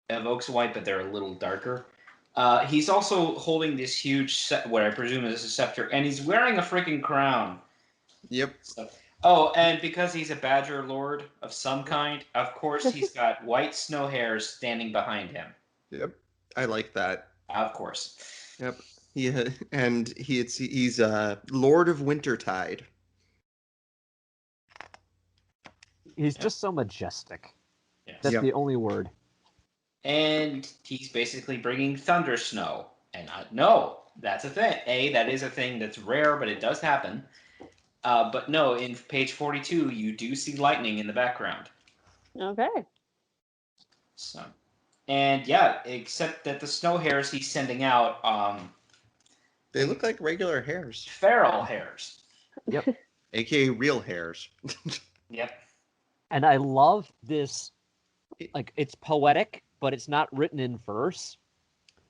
evokes white, but they're a little darker. He's also holding this huge what I presume is a scepter, and he's wearing a freaking crown. Yep. Oh, and because he's a badger lord of some kind, of course he's got white snow hairs standing behind him. Yep. I like that. Of course. Yep. Yeah, and he's Lord of Wintertide. He's just so majestic. Yes. That's the only word. And he's basically bringing thunder snow. And no, that's a thing. That is a thing that's rare, but it does happen. But no, in page 42, you do see lightning in the background. Okay. So, and yeah, except that the snow hairs he's sending out, they look like regular hairs. Feral hairs. Yep. AKA real hairs. Yep. And I love this, like, it's poetic, but it's not written in verse.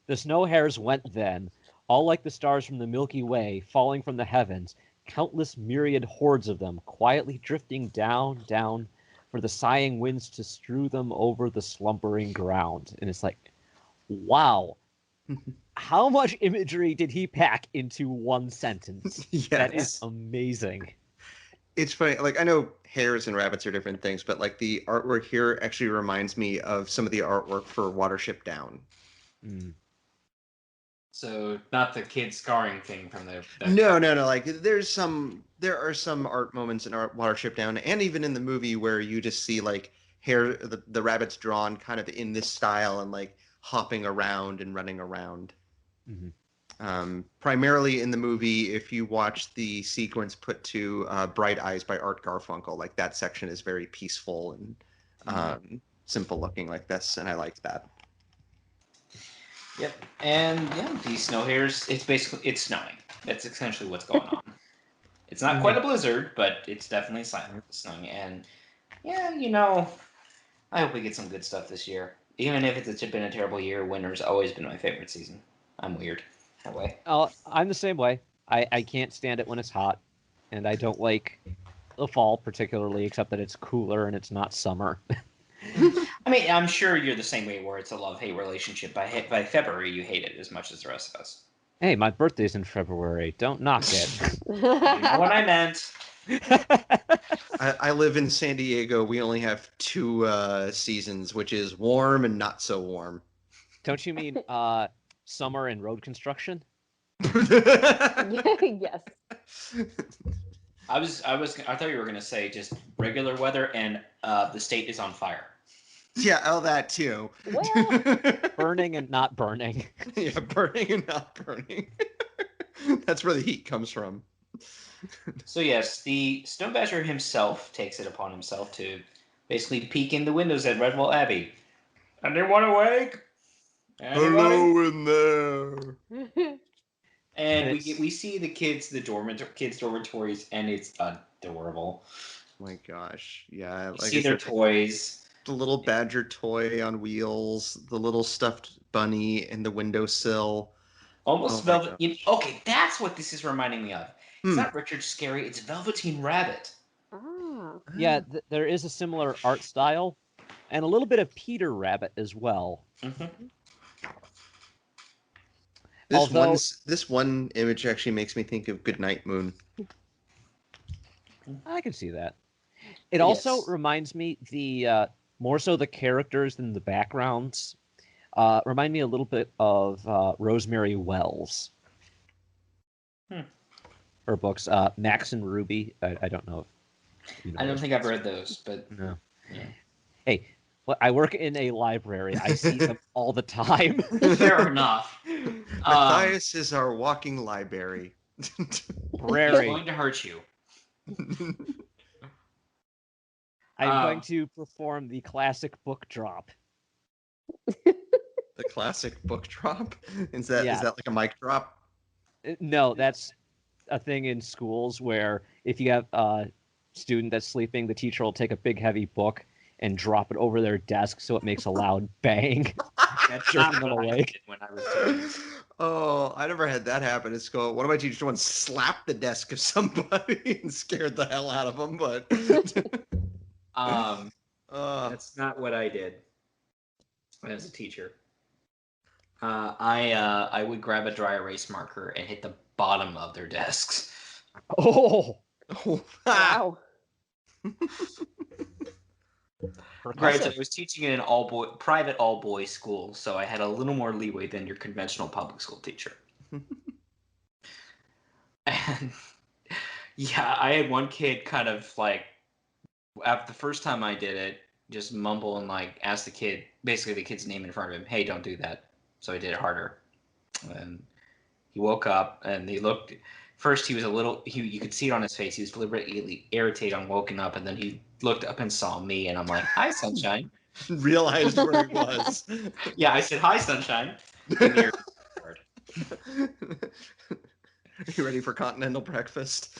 The snow hairs went then, all like the stars from the Milky Way, falling from the heavens, countless myriad hordes of them, quietly drifting down, down, for the sighing winds to strew them over the slumbering ground. And it's like, wow. How much imagery did he pack into one sentence? Yes. That is amazing. It's funny, like, I know hares and rabbits are different things, but like the artwork here actually reminds me of some of the artwork for Watership Down. Mm. So not the kid scarring thing from the No. Like there are some art moments in Watership Down, and even in the movie where you just see like the rabbits drawn kind of in this style and like hopping around and running around. Mm-hmm. Primarily in the movie, if you watch the sequence put to Bright Eyes by Art Garfunkel, like that section is very peaceful and simple looking like this, and I liked that. Yep. And yeah, these snow hairs, it's snowing. That's essentially what's going on. It's not quite a blizzard, but it's definitely snowing. And yeah, I hope we get some good stuff this year. Even if it's been a terrible year, winter's always been my favorite season. I'm weird that way. I'm the same way. I can't stand it when it's hot, and I don't like the fall particularly, except that it's cooler and it's not summer. I mean, I'm sure you're the same way where it's a love-hate relationship. By February, you hate it as much as the rest of us. Hey, my birthday's in February. Don't knock it. You know what I meant. I live in San Diego. We only have 2 seasons, which is warm and not so warm. Don't you mean summer and road construction? Yes. I thought you were gonna say just regular weather and the state is on fire. Yeah, oh, that too. Well, Burning and not burning. Yeah, burning and not burning. That's where the heat comes from. So yes, the Stone Badger himself takes it upon himself to basically peek in the windows at Redwall Abbey. Anyone awake? Anybody? Hello in there. And And we see the kids, kids' dormitories, and it's adorable. My gosh, yeah. You Like see I their said, toys. the little badger toy on wheels, the little stuffed bunny in the windowsill. Almost Oh my velvet. gosh. Okay, that's what this is reminding me of. It's Hmm. not Richard Scarry, it's Velveteen Rabbit. ah. yeah, there is a similar art style, and a little bit of Peter Rabbit as well. Mm-hmm. This one image actually makes me think of Goodnight Moon. I can see that. It also reminds me more so the characters than the backgrounds. Remind me a little bit of Rosemary Wells. Her books, Max and Ruby. I don't know if you know I don't those think I've books. read those, but No. yeah. Hey, well, I work in a library. I see them all the time. Fair enough. Matthias is our walking library. It's Brary. going to hurt you. I'm going to perform the classic book drop. The classic book drop? Is that like a mic drop? No, that's a thing in schools where if you have a student that's sleeping, the teacher will take a big heavy book and drop it over their desk so it makes a loud bang. That's Jerking not them what I awake. did when I was doing it. Oh, I never had that happen at school. One of my teachers once slapped the desk of somebody and scared the hell out of them, but That's not what I did as a teacher. I would grab a dry erase marker and hit the bottom of their desks. Oh! Wow. Granted, I was teaching in an private all-boys school, so I had a little more leeway than your conventional public school teacher. And yeah, I had one kid kind of like, after the first time I did it, just mumble and like ask the kid, basically the kid's name in front of him, hey, don't do that. So I did it harder. And he woke up and he looked, first he was a little, you could see it on his face, he was deliberately irritated on woken up, and then he looked up and saw me, and I'm like, hi, Sunshine. Realized where he was. Yeah, I said, hi, Sunshine. And you're Are you ready for continental breakfast?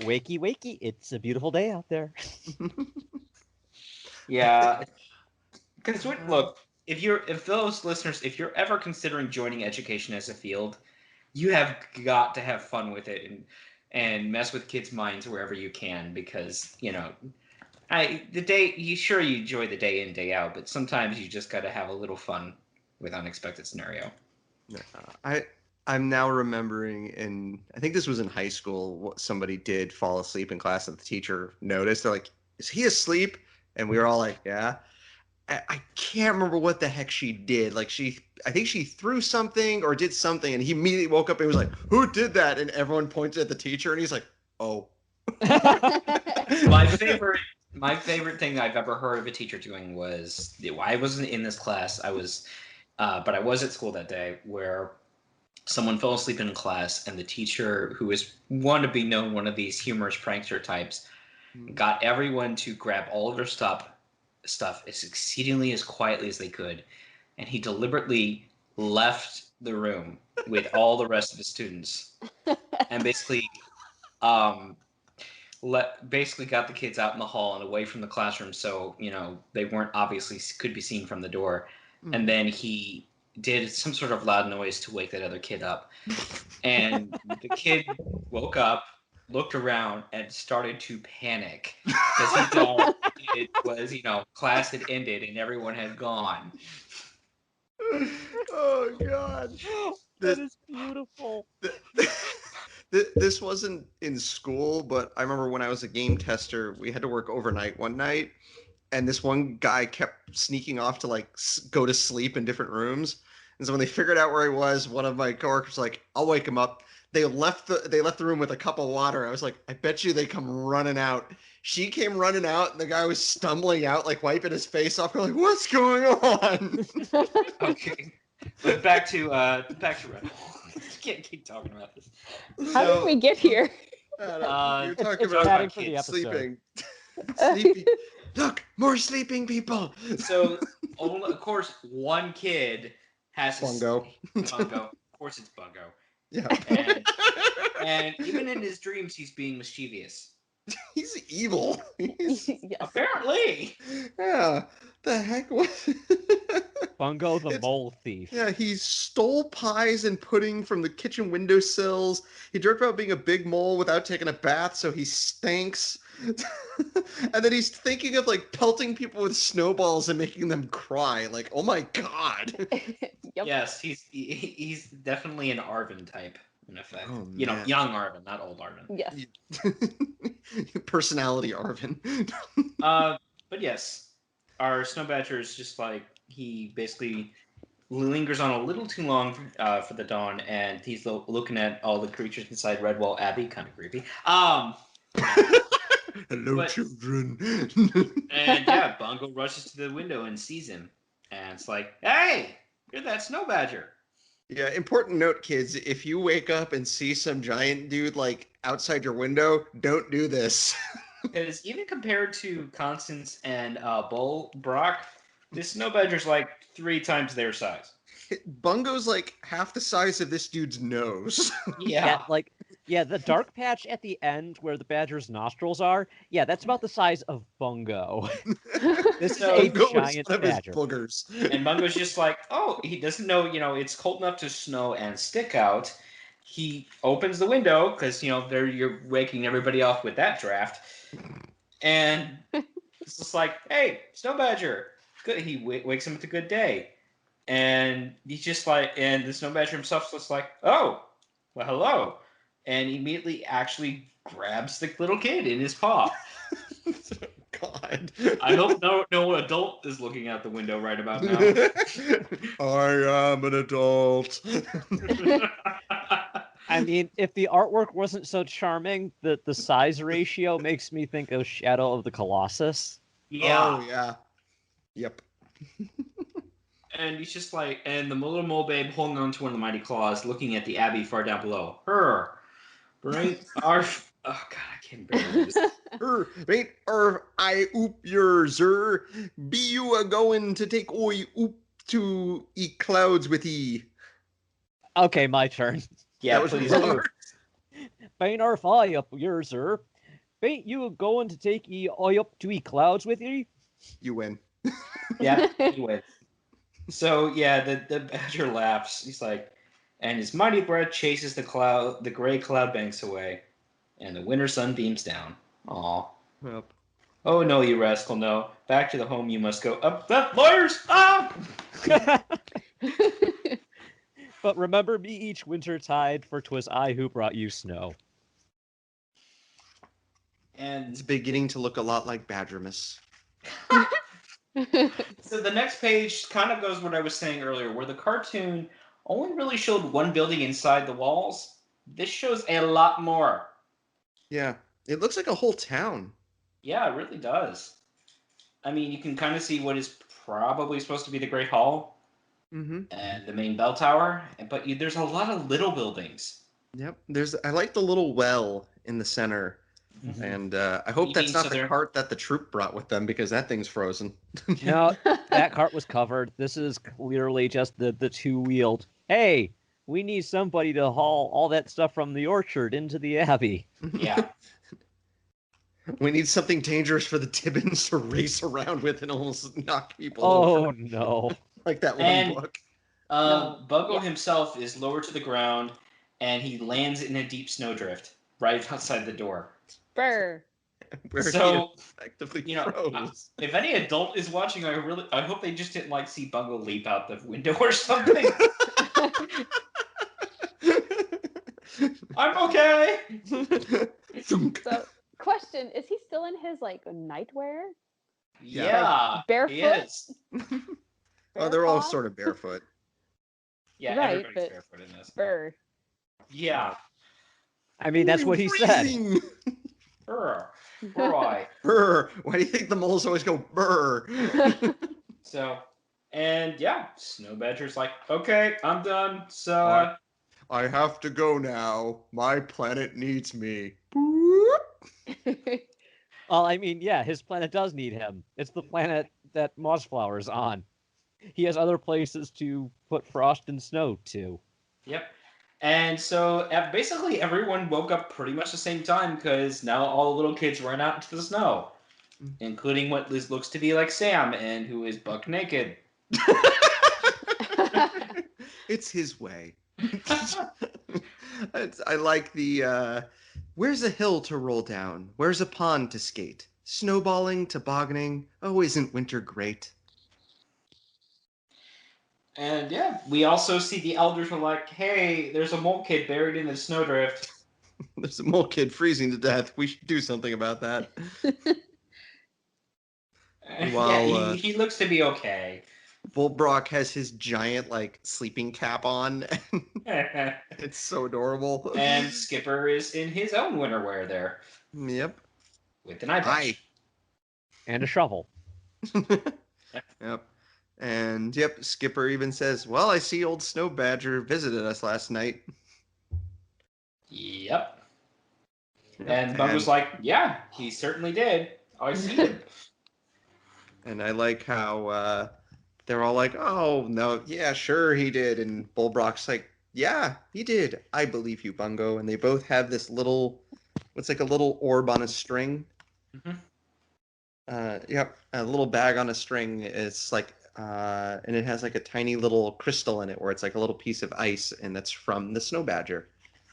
Wakey, wakey, it's a beautiful day out there. Yeah. Because look, if those listeners, if you're ever considering joining education as a field, you have got to have fun with it and mess with kids' minds wherever you can, because you enjoy the day in, day out, but sometimes you just got to have a little fun with unexpected scenario. I'm now remembering, I think this was in high school, what somebody did fall asleep in class and the teacher noticed. They're like, is he asleep? And we were all like, yeah. I can't remember what the heck she did. Like I think she threw something or did something, and he immediately woke up and was like, who did that? And everyone pointed at the teacher, and he's like, oh. My favorite thing I've ever heard of a teacher doing was, I wasn't in this class, but I was at school that day, where someone fell asleep in class, and the teacher, who is one to be known one of these humorous prankster types, got everyone to grab all of their stuff as exceedingly as quietly as they could, and he deliberately left the room with all the rest of the students, and basically basically got the kids out in the hall and away from the classroom, so they weren't obviously could be seen from the door. And then he did some sort of loud noise to wake that other kid up, and the kid woke up, looked around, and started to panic because he thought it was class had ended and everyone had gone. Oh god, that is beautiful. This wasn't in school, but I remember when I was a game tester, we had to work overnight one night, and this one guy kept sneaking off to like go to sleep in different rooms. And so when they figured out where he was, one of my coworkers was like, "I'll wake him up." They left the room with a cup of water. I was like, "I bet you they come running out." She came running out, and the guy was stumbling out, like wiping his face off. We're like, "What's going on?" Okay, but back to Redwall. Can't keep talking about this. How did we get here? You're It's talking it's about padding for the kids episode. sleeping. Sleeping. Look, more sleeping people. So, of course, one kid has Bungo. Bungo. Of course, it's Bungo. Yeah. And even in his dreams, he's being mischievous. He's evil. Yes. Apparently. Yeah. The heck was Bungo the mole thief. Yeah, he stole pies and pudding from the kitchen windowsills. He joked about being a big mole without taking a bath, so he stinks. And then he's thinking of like pelting people with snowballs and making them cry. Like, oh my god. Yep. Yes, he's definitely an Arvin type, in effect. Oh, You know, man. young Arvin, not old Arvin. Yes. Personality, Arvin. But yes, our Snow Badger is just like, he basically lingers on a little too long for the dawn, and he's looking at all the creatures inside Redwall Abbey, kind of creepy. Hello, children. And yeah, Bungo rushes to the window and sees him, and it's like, "Hey, you're that Snow Badger." Yeah, important note, kids. If you wake up and see some giant dude like outside your window, don't do this. Because even compared to Constance and Bull Brock, this Snow Badger's like 3 times their size. Bungo's like half the size of this dude's nose. Yeah. The dark patch at the end where the badger's nostrils are, that's about the size of Bungo. This is a Bungo is giant one of his badger. boogers. And Bungo's just like, oh, he doesn't know, it's cold enough to snow and stick out. He opens the window because, you're waking everybody off with that draft. And it's just like, hey, Snow Badger. Good. He wakes him with a good day. And he's just like, and the Snow Badger himself's just like, oh, well, hello. And he immediately actually grabs the little kid in his paw. God. I hope no adult is looking out the window right about now. I am an adult. I mean, if the artwork wasn't so charming, the size ratio makes me think of Shadow of the Colossus. Yeah. Oh, yeah. Yep. And he's just like, and the little mole babe holding on to one of the mighty claws, looking at the abbey far down below. Bring our... Oh, God, I can't bear this. Ain't I oop your zer. Be you a going to take oi oop to e clouds with ye. Okay, my turn. Yeah, That was please. wrong. Bain our fly up your sir. Bain't you going to take ye oi up to ye clouds with ye? You win. Yeah, anyway. So, yeah, the badger laughs. He's like, and his mighty breath chases the gray cloud banks away, and the winter sun beams down. Aw. Yep. Oh, no, you rascal, no. Back to the home you must go. Up, lawyers! Ah! But remember me each winter tide, for 'twas I who brought you snow. And It's beginning to look a lot like Badgermas. so the next page kind of goes what I was saying earlier, where the cartoon only really showed one building inside the walls. This shows a lot more. Yeah. It looks like a whole town. Yeah, it really does. I mean, you can kind of see what is probably supposed to be the Great Hall Mm-hmm. and the main bell tower, but there's a lot of little buildings. Yep. I like the little well in the center. Mhm. And I hope You that's mean not so the they're- cart that the troop brought with them, because that thing's frozen. No, that cart was covered. This is clearly just the two-wheeled. Hey, we need somebody to haul all that stuff from the orchard into the abbey. Yeah. We need something dangerous for the Tibbins to race around with and almost knock people Oh over. no. Like that one And- book. Bungo Yeah. himself is lower to the ground, and he lands in a deep snowdrift right outside the door. Brr. Where So, he effectively you know, froze. If any adult is watching, I hope they just didn't see Bungo leap out the window or something. I'm okay. So, question: is he still in his like nightwear? Yeah, barefoot? he is. Oh, they're all Barefoot? sort of barefoot. Yeah, Right, everybody's but barefoot in this. Fur. Yeah. I mean, that's Ooh, what he freezing! Brr. Right. Brr. Why do you think the moles always go brr? So, and yeah, Snow Badger's like, okay, I'm done. So, I have to go now. My planet needs me. Well, I mean, yeah, his planet does need him. It's the planet that Mossflower's on. He has other places to put frost and snow to. yep. And so basically everyone woke up pretty much the same time because now all the little kids ran out into the snow, including what looks to be like Sam and who is buck naked. It's his way. I like the where's a hill to roll down? Where's a pond to skate? Snowballing, tobogganing. Oh, isn't winter great? And yeah, we also see the elders were like, hey, there's a mole kid buried in the snowdrift. There's a mole kid freezing to death. We should do something about that. While, yeah, he looks to be okay. Volbrock has his giant like sleeping cap on. It's so adorable. And Skipper is in his own winter wear there. Yep. With an eye patch. And a shovel. Yep. And yep, Skipper even says, well, I see old Snow Badger visited us last night. Yep. And Bug was like, yeah, he certainly did. I see him. And I like how they're all like, oh, no, yeah, sure he did. And Bulbrock's like, yeah, he did. I believe you, Bungo. And they both have this little, what's like a little orb on a string. Mm-hmm. Yep, a little bag on a string. It's like, and it has like a tiny little crystal in it where it's like a little piece of ice, and that's from the Snow Badger,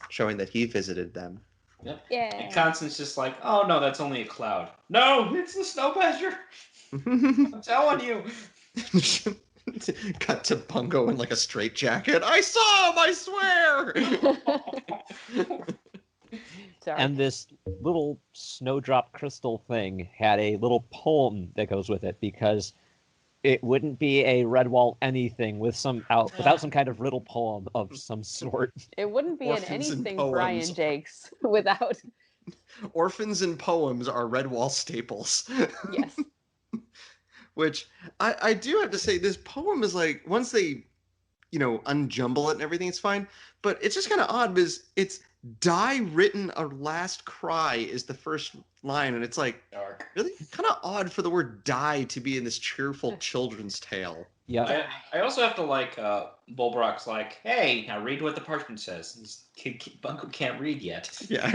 showing that he visited them. Yep. Yeah. And Constance's just like, oh no, that's only a cloud. No, it's the Snow Badger. I'm telling you. Cut to Bungo in like a straitjacket. I saw him, I swear. Sorry. And this little snowdrop crystal thing had a little poem that goes with it because it wouldn't be a Redwall anything without some kind of riddle poem of some sort. It wouldn't be in Orphans and anything poems. Brian Jakes without. Orphans and poems are Redwall staples. Yes. Which I do have to say, this poem is like, once they, unjumble it and everything, it's fine. But it's just kind of odd because it's die written a last cry is the first line. And it's like, Dark. really kind of odd for the word die to be in this cheerful children's tale. Yeah. I also have to like, Bulbrock's like, hey, now read what the parchment says. This kid Bungo can't read yet. Yeah.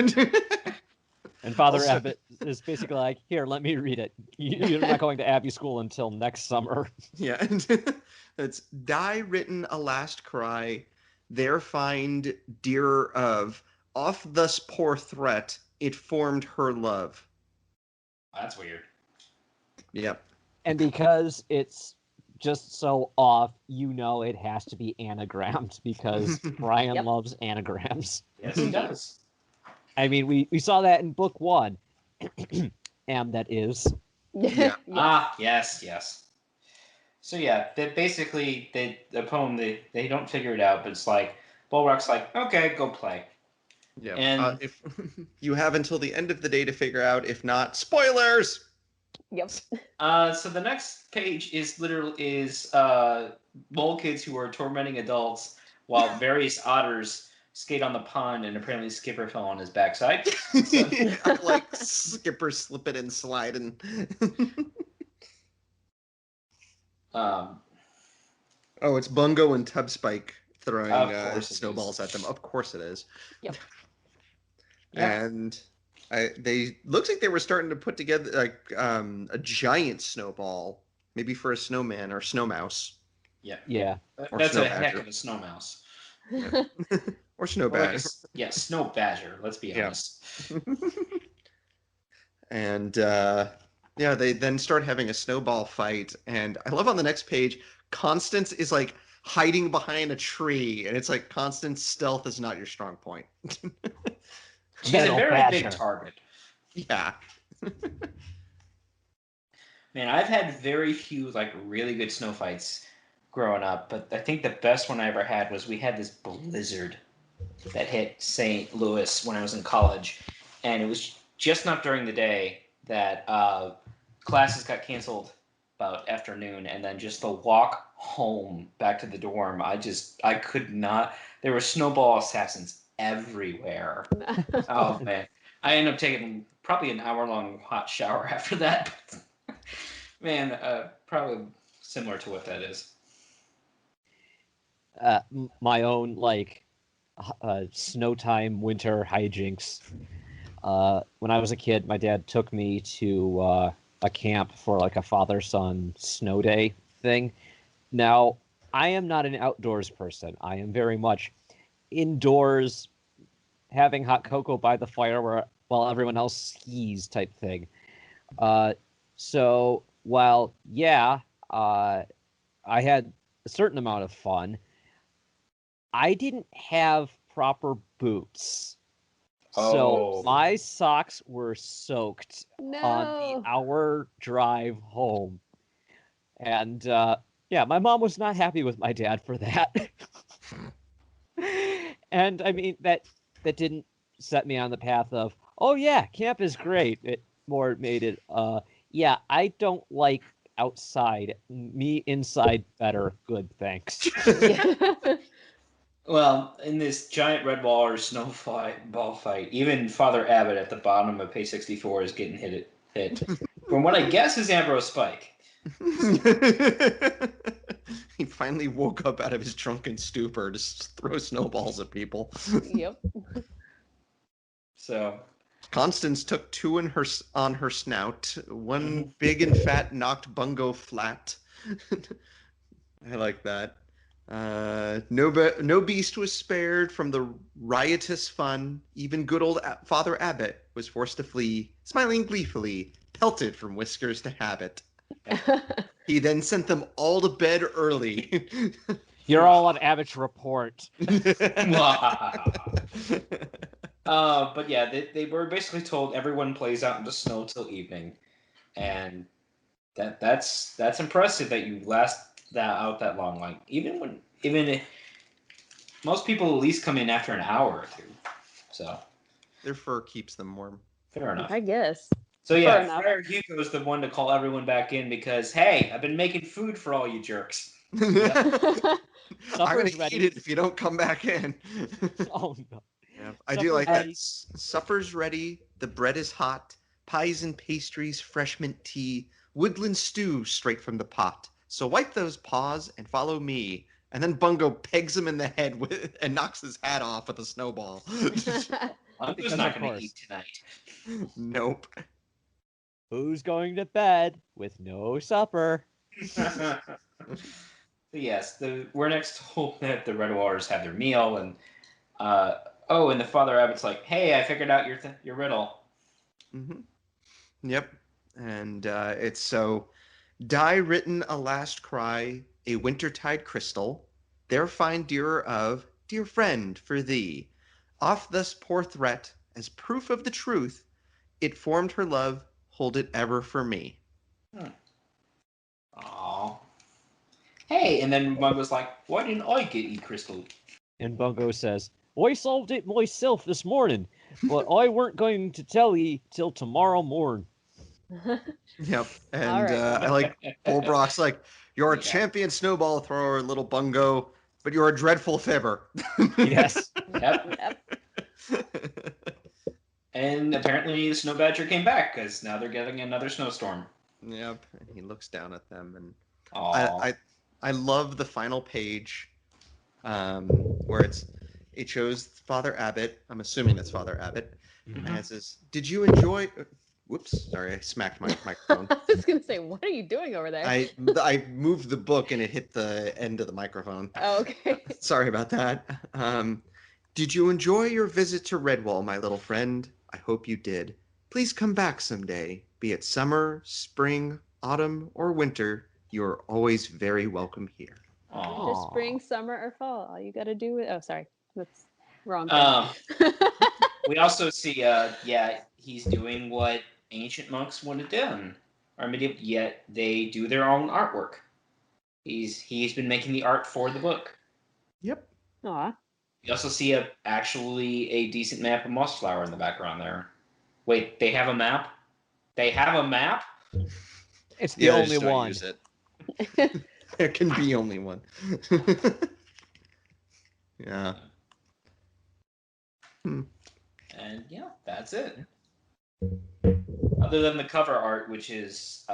And Father Also- Abbott is basically like, here, let me read it. You're not going to Abbey School until next summer. Yeah. It's die written a last cry, there find dearer of, off thus poor threat, it formed her love. That's weird. Yep. And because it's just so off, it has to be anagrammed because Brian Yep. loves anagrams. Yes, he does. I mean, we saw that in book 1. And that is. Yeah. Ah, yes. So yeah, basically the poem they don't figure it out, but it's like Bulwark's like, okay, go play. Yeah. And- If you have until the end of the day to figure out, if not, spoilers. Yep. So the next page is mole kids who are tormenting adults while various otters skate on the pond, and apparently Skipper fell on his backside. I like Skipper slipping and sliding. Um, Oh, it's Bungo and Tubspike throwing Of course it snowballs at them. Of course it is. Yep. Yeah. And they looks like they were starting to put together like a giant snowball, maybe for a snowman or snow mouse Yeah. Or that's snow a heck badger. of a snow mouse. or snow Or like badger. snow badger. Let's be Yeah. honest. And they then start having a snowball fight. And I love on the next page, Constance is like hiding behind a tree, and it's like constant stealth is not your strong point. She's Metal a very basher. big target. Yeah. Man, I've had very few like really good snow fights growing up, but I think the best one I ever had was we had this blizzard that hit St. Louis when I was in college, and it was just not during the day that classes got canceled about afternoon, and then just the walk home back to the dorm, I could not. There were snowball assassins everywhere. Oh man, I ended up taking probably an hour-long hot shower after that. Man, probably similar to what that is. My own like snow time winter hijinks. When I was a kid, my dad took me to a camp for like a father-son snow day thing. Now, I am not an outdoors person. I am very much indoors, having hot cocoa by the fire while everyone else skis type thing. So while I had a certain amount of fun, I didn't have proper boots. So Oh. my socks were soaked on No. the hour drive home. And my mom was not happy with my dad for that. And I mean that didn't set me on the path of, oh yeah, camp is great. It more made it I don't like outside. Me inside better. Good, thanks. Yeah. Well, in this giant Redwall or snowball fight, even Father Abbott at the bottom of page 64 is getting hit from what I guess is Ambrose Spike. He finally woke up out of his drunken stupor to throw snowballs at people. Yep. So Constance took two on her snout. One big and fat knocked Bungo flat. I like that. No beast was spared from the riotous fun. Even good old Father Abbott was forced to flee, smiling gleefully, pelted from whiskers to habit. He then sent them all to bed early. You're all on Abbott's report. but yeah, they were basically told everyone plays out in the snow till evening, and that's impressive that you last that out that long. Like even if most people at least come in after an hour or two, so Their fur keeps them warm. fair enough. I guess. So Fair yeah, enough. Friar Hugo is the one to call everyone back in because hey, I've been making food for all you jerks. I'm gonna Supper's eat ready. it if you don't come back in. Oh no. Yeah, I do Supper's like that. ready. Supper's ready. The bread is hot. Pies and pastries, fresh mint tea, woodland stew straight from the pot. So wipe those paws and follow me. And then Bungo pegs him in the head and knocks his hat off with a snowball. I'm Because just not of going to course. eat tonight. Nope. Who's going to bed with no supper? So yes, we're next told that the Red Waters have their meal, and and the Father Abbot's like, "Hey, I figured out your riddle." Mm-hmm. Yep. And it's so, die written a last cry, a wintertide crystal, there find dearer of, dear friend, for thee. Off thus poor threat, as proof of the truth, it formed her love, hold it ever for me. Aw. Hey, and then Mug was like, "Why didn't I get E Crystal?" And Bungo says, I solved it myself this morning, but I weren't going to tell ye till tomorrow morn. Yep. And All right. I like Bullbrock's like, you're a Yeah. champion snowball thrower, little Bungo, but you're a dreadful fibber. Yes. Yep. And apparently the Snow Badger came back because now they're getting another snowstorm. Yep. And he looks down at them, and Aw. I love the final page, where it shows Father Abbott. I'm assuming that's Father Abbott, and it says, "Did you enjoy?" Whoops, sorry, I smacked my microphone. I was gonna say, what are you doing over there? I moved the book and it hit the end of the microphone. Oh, okay. Sorry about that. Did you enjoy your visit to Redwall, my little friend? I hope you did. Please come back someday. Be it summer, spring, autumn, or winter, you are always very welcome here. Winter, Aw. spring, summer, or fall. All you got to do is. Oh, sorry. That's wrong. Um, thing. we also see, he's doing what ancient monks would have done, or medieval. Yet they do their own artwork. He's been making the art for the book. Yep. Aw. You also see actually a decent map of Mossflower in the background there. Wait, they have a map? They have a map? It's the Yeah, they only just don't one. use it. There can be only one. Yeah. And yeah, that's it. Other than the cover art, which is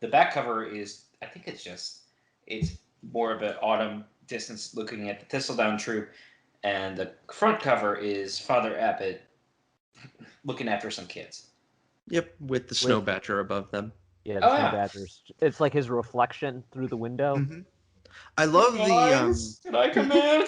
the back cover is, I think it's more of an autumn distance looking at the Thistledown troop, and the front cover is Father Abbott looking after some kids. Yep, with the snow badger above them. Yeah, the Oh, snow yeah. badgers. It's like his reflection through the window. Mm-hmm. I love Guys, can I come in?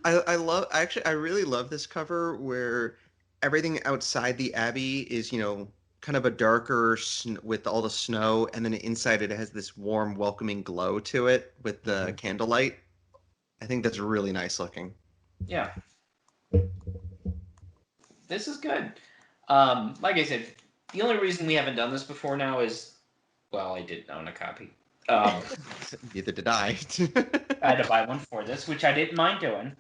I really love this cover where everything outside the abbey is, kind of a darker with all the snow, and then inside it has this warm, welcoming glow to it with the candlelight. I think that's really nice looking. Yeah. This is good. Like I said, the only reason we haven't done this before now is, well, I didn't own a copy. Neither did I. I had to buy one for this, which I didn't mind doing.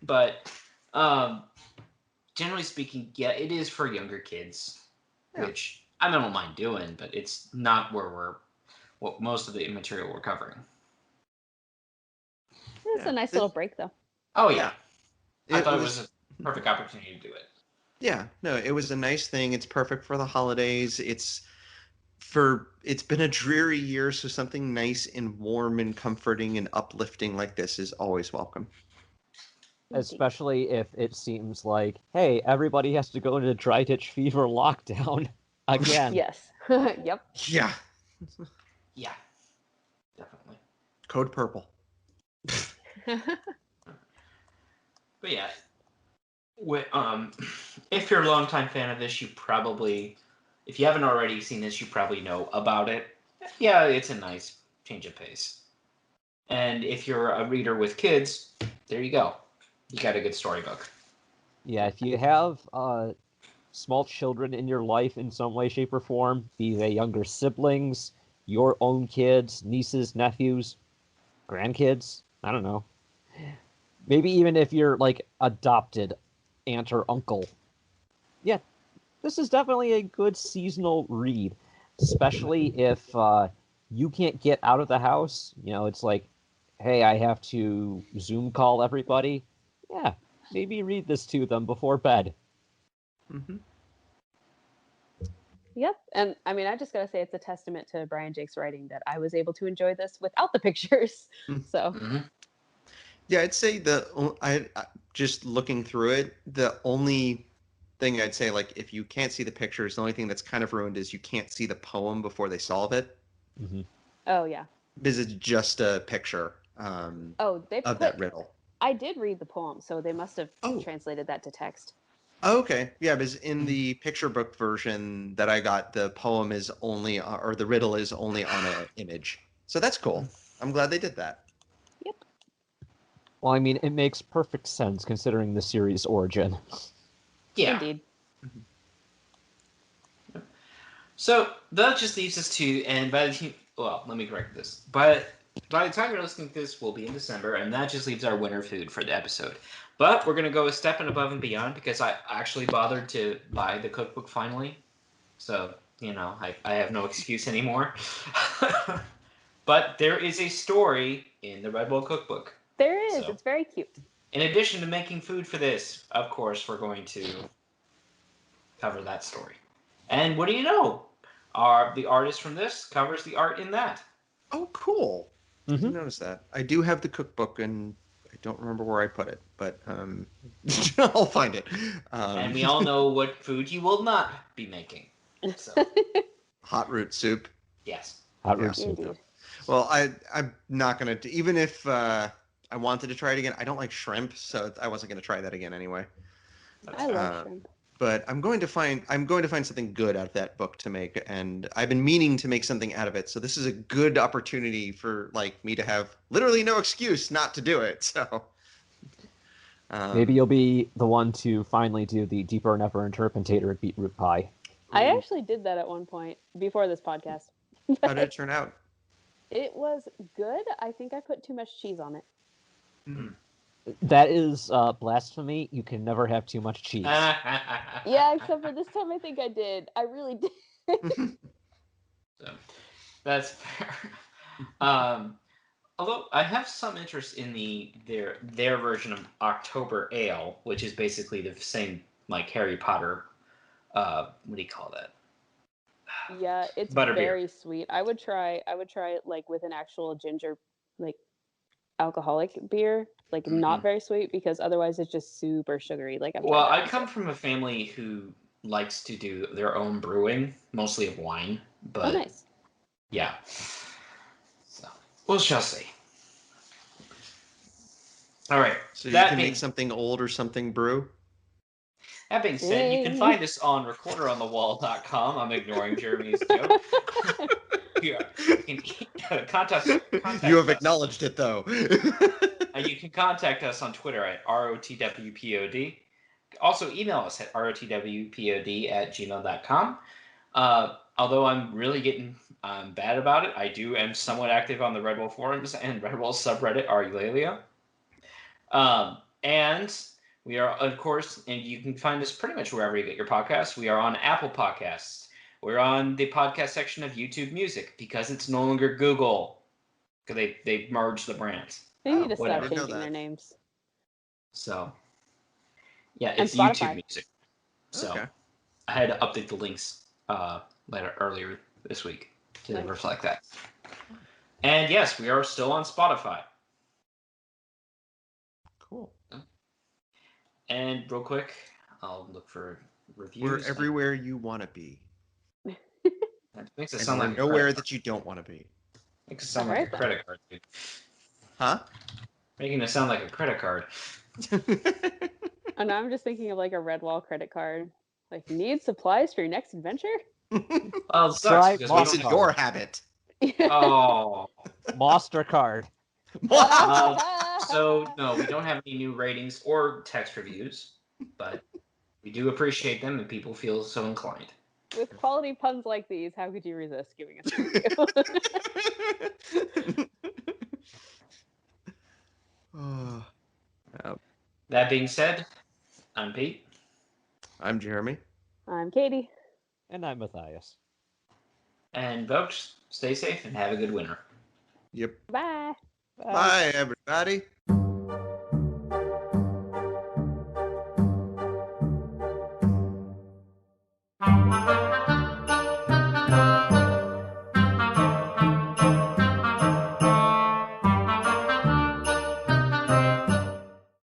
But generally speaking, yeah, it is for younger kids, which I don't mind doing, but it's not what most of the material we're covering. It's a nice little break, though. Oh yeah, I It thought it was a perfect opportunity to do it. Yeah, no, it was a nice thing. It's perfect for the holidays. It's been a dreary year, so something nice and warm and comforting and uplifting like this is always welcome. Especially if it seems like, hey, everybody has to go into dry ditch fever lockdown again. Yes. Yep. Yeah. Yeah, definitely. Code purple. But yeah, if you're a longtime fan of this, if you haven't already seen this, you probably know about it. Yeah, it's a nice change of pace. And if you're a reader with kids, there you go. You got a good storybook. Yeah, if you have small children in your life in some way, shape, or form, be they younger siblings, your own kids, nieces, nephews, grandkids, I don't know. Maybe even if you're like adopted aunt or uncle. Yeah, this is definitely a good seasonal read, especially if you can't get out of the house. It's like, hey, I have to Zoom call everybody. Yeah, maybe read this to them before bed. Mm-hmm. Yep. And I mean, I just got to say it's a testament to Brian Jake's writing that I was able to enjoy this without the pictures. So. Mm-hmm. Yeah, I'd say I just looking through it, the only thing I'd say, like, if you can't see the pictures, the only thing that's kind of ruined is you can't see the poem before they solve it. Mm-hmm. Oh, yeah. Because it's just a picture of that riddle. I did read the poem, so they must have translated that to text. Oh, okay. Yeah, because in the picture book version that I got, the poem is only, or the riddle is only on an image. So that's cool. I'm glad they did that. Yep. Well, I mean, it makes perfect sense considering the series' origin. Yeah. Indeed. So that just leaves us to, and let me correct this. But by the time you're listening to this, we'll be in December, and that just leaves our winter food for the episode. But we're going to go a step and above and beyond because I actually bothered to buy the cookbook finally. So, I have no excuse anymore. But there is a story in the Redwall cookbook. There is. So, it's very cute. in addition to making food for this, of course, we're going to cover that story. And what do you know? The artist from this covers the art in that. Oh, cool. Mm-hmm. I didn't notice that. I do have the cookbook, and I don't remember where I put it, but I'll find it. And we all know what food you will not be making. So. Hot root soup. Yes. Hot root soup. Indeed. Well, I'm not going to, even if I wanted to try it again, I don't like shrimp, so I wasn't going to try that again anyway. I love shrimp. but I'm going to find something good out of that book to make, and I've been meaning to make something out of it. So this is a good opportunity for like me to have literally no excuse not to do it. So Maybe you'll be the one to finally do the Deeper Never Interpentator at Beetroot Pie. I actually did that at one point before this podcast. How did it turn out? It was good. I think I put too much cheese on it. That is blasphemy. You can never have too much cheese. Yeah, except for this time I think I did. I really did. So, that's fair. Although I have some interest in their version of October Ale, which is basically the same like Harry Potter. What do you call that? Yeah, it's very sweet. I would try it like with an actual ginger, like alcoholic beer, like not very sweet, because otherwise it's just super sugary. Like I come from a family who likes to do their own brewing, mostly of wine. But nice. Yeah. So we'll shall see. All right. So you can make something old or something brew? That being said, you can find us on recorderonthewall.com. I'm ignoring Jeremy's joke. You can contact You have acknowledged it, though. You can contact us on Twitter at ROTWPOD. Also, email us at rotwpod@gmail.com. Although I'm really getting bad about it, I am somewhat active on the Redwall forums and Redwall subreddit Eulalia. And we are, of course, and you can find us pretty much wherever you get your podcasts. We are on Apple Podcasts. We're on the podcast section of YouTube Music because it's no longer Google. Because they merged the brands. They need to stop changing their names. So, yeah, it's YouTube Music. So, I had to update the links earlier this week to reflect that. And yes, we are still on Spotify. Cool. And real quick, I'll look for reviews. We're everywhere you want to be. That makes it sound like nowhere that you don't want to be. Makes it sound like a credit card, dude. Huh? Making it sound like a credit card. And I'm just thinking of like a Redwall credit card. Like, need supplies for your next adventure? Well, it sucks because what's in your habit? Oh. MasterCard. So, no, we don't have any new ratings or text reviews, but we do appreciate them and people feel so inclined. With quality puns like these, how could you resist giving us a review? That being said, I'm Pete. I'm Jeremy. I'm Katie. And I'm Matthias. And folks, stay safe and have a good winter. Yep. Bye. Bye, everybody.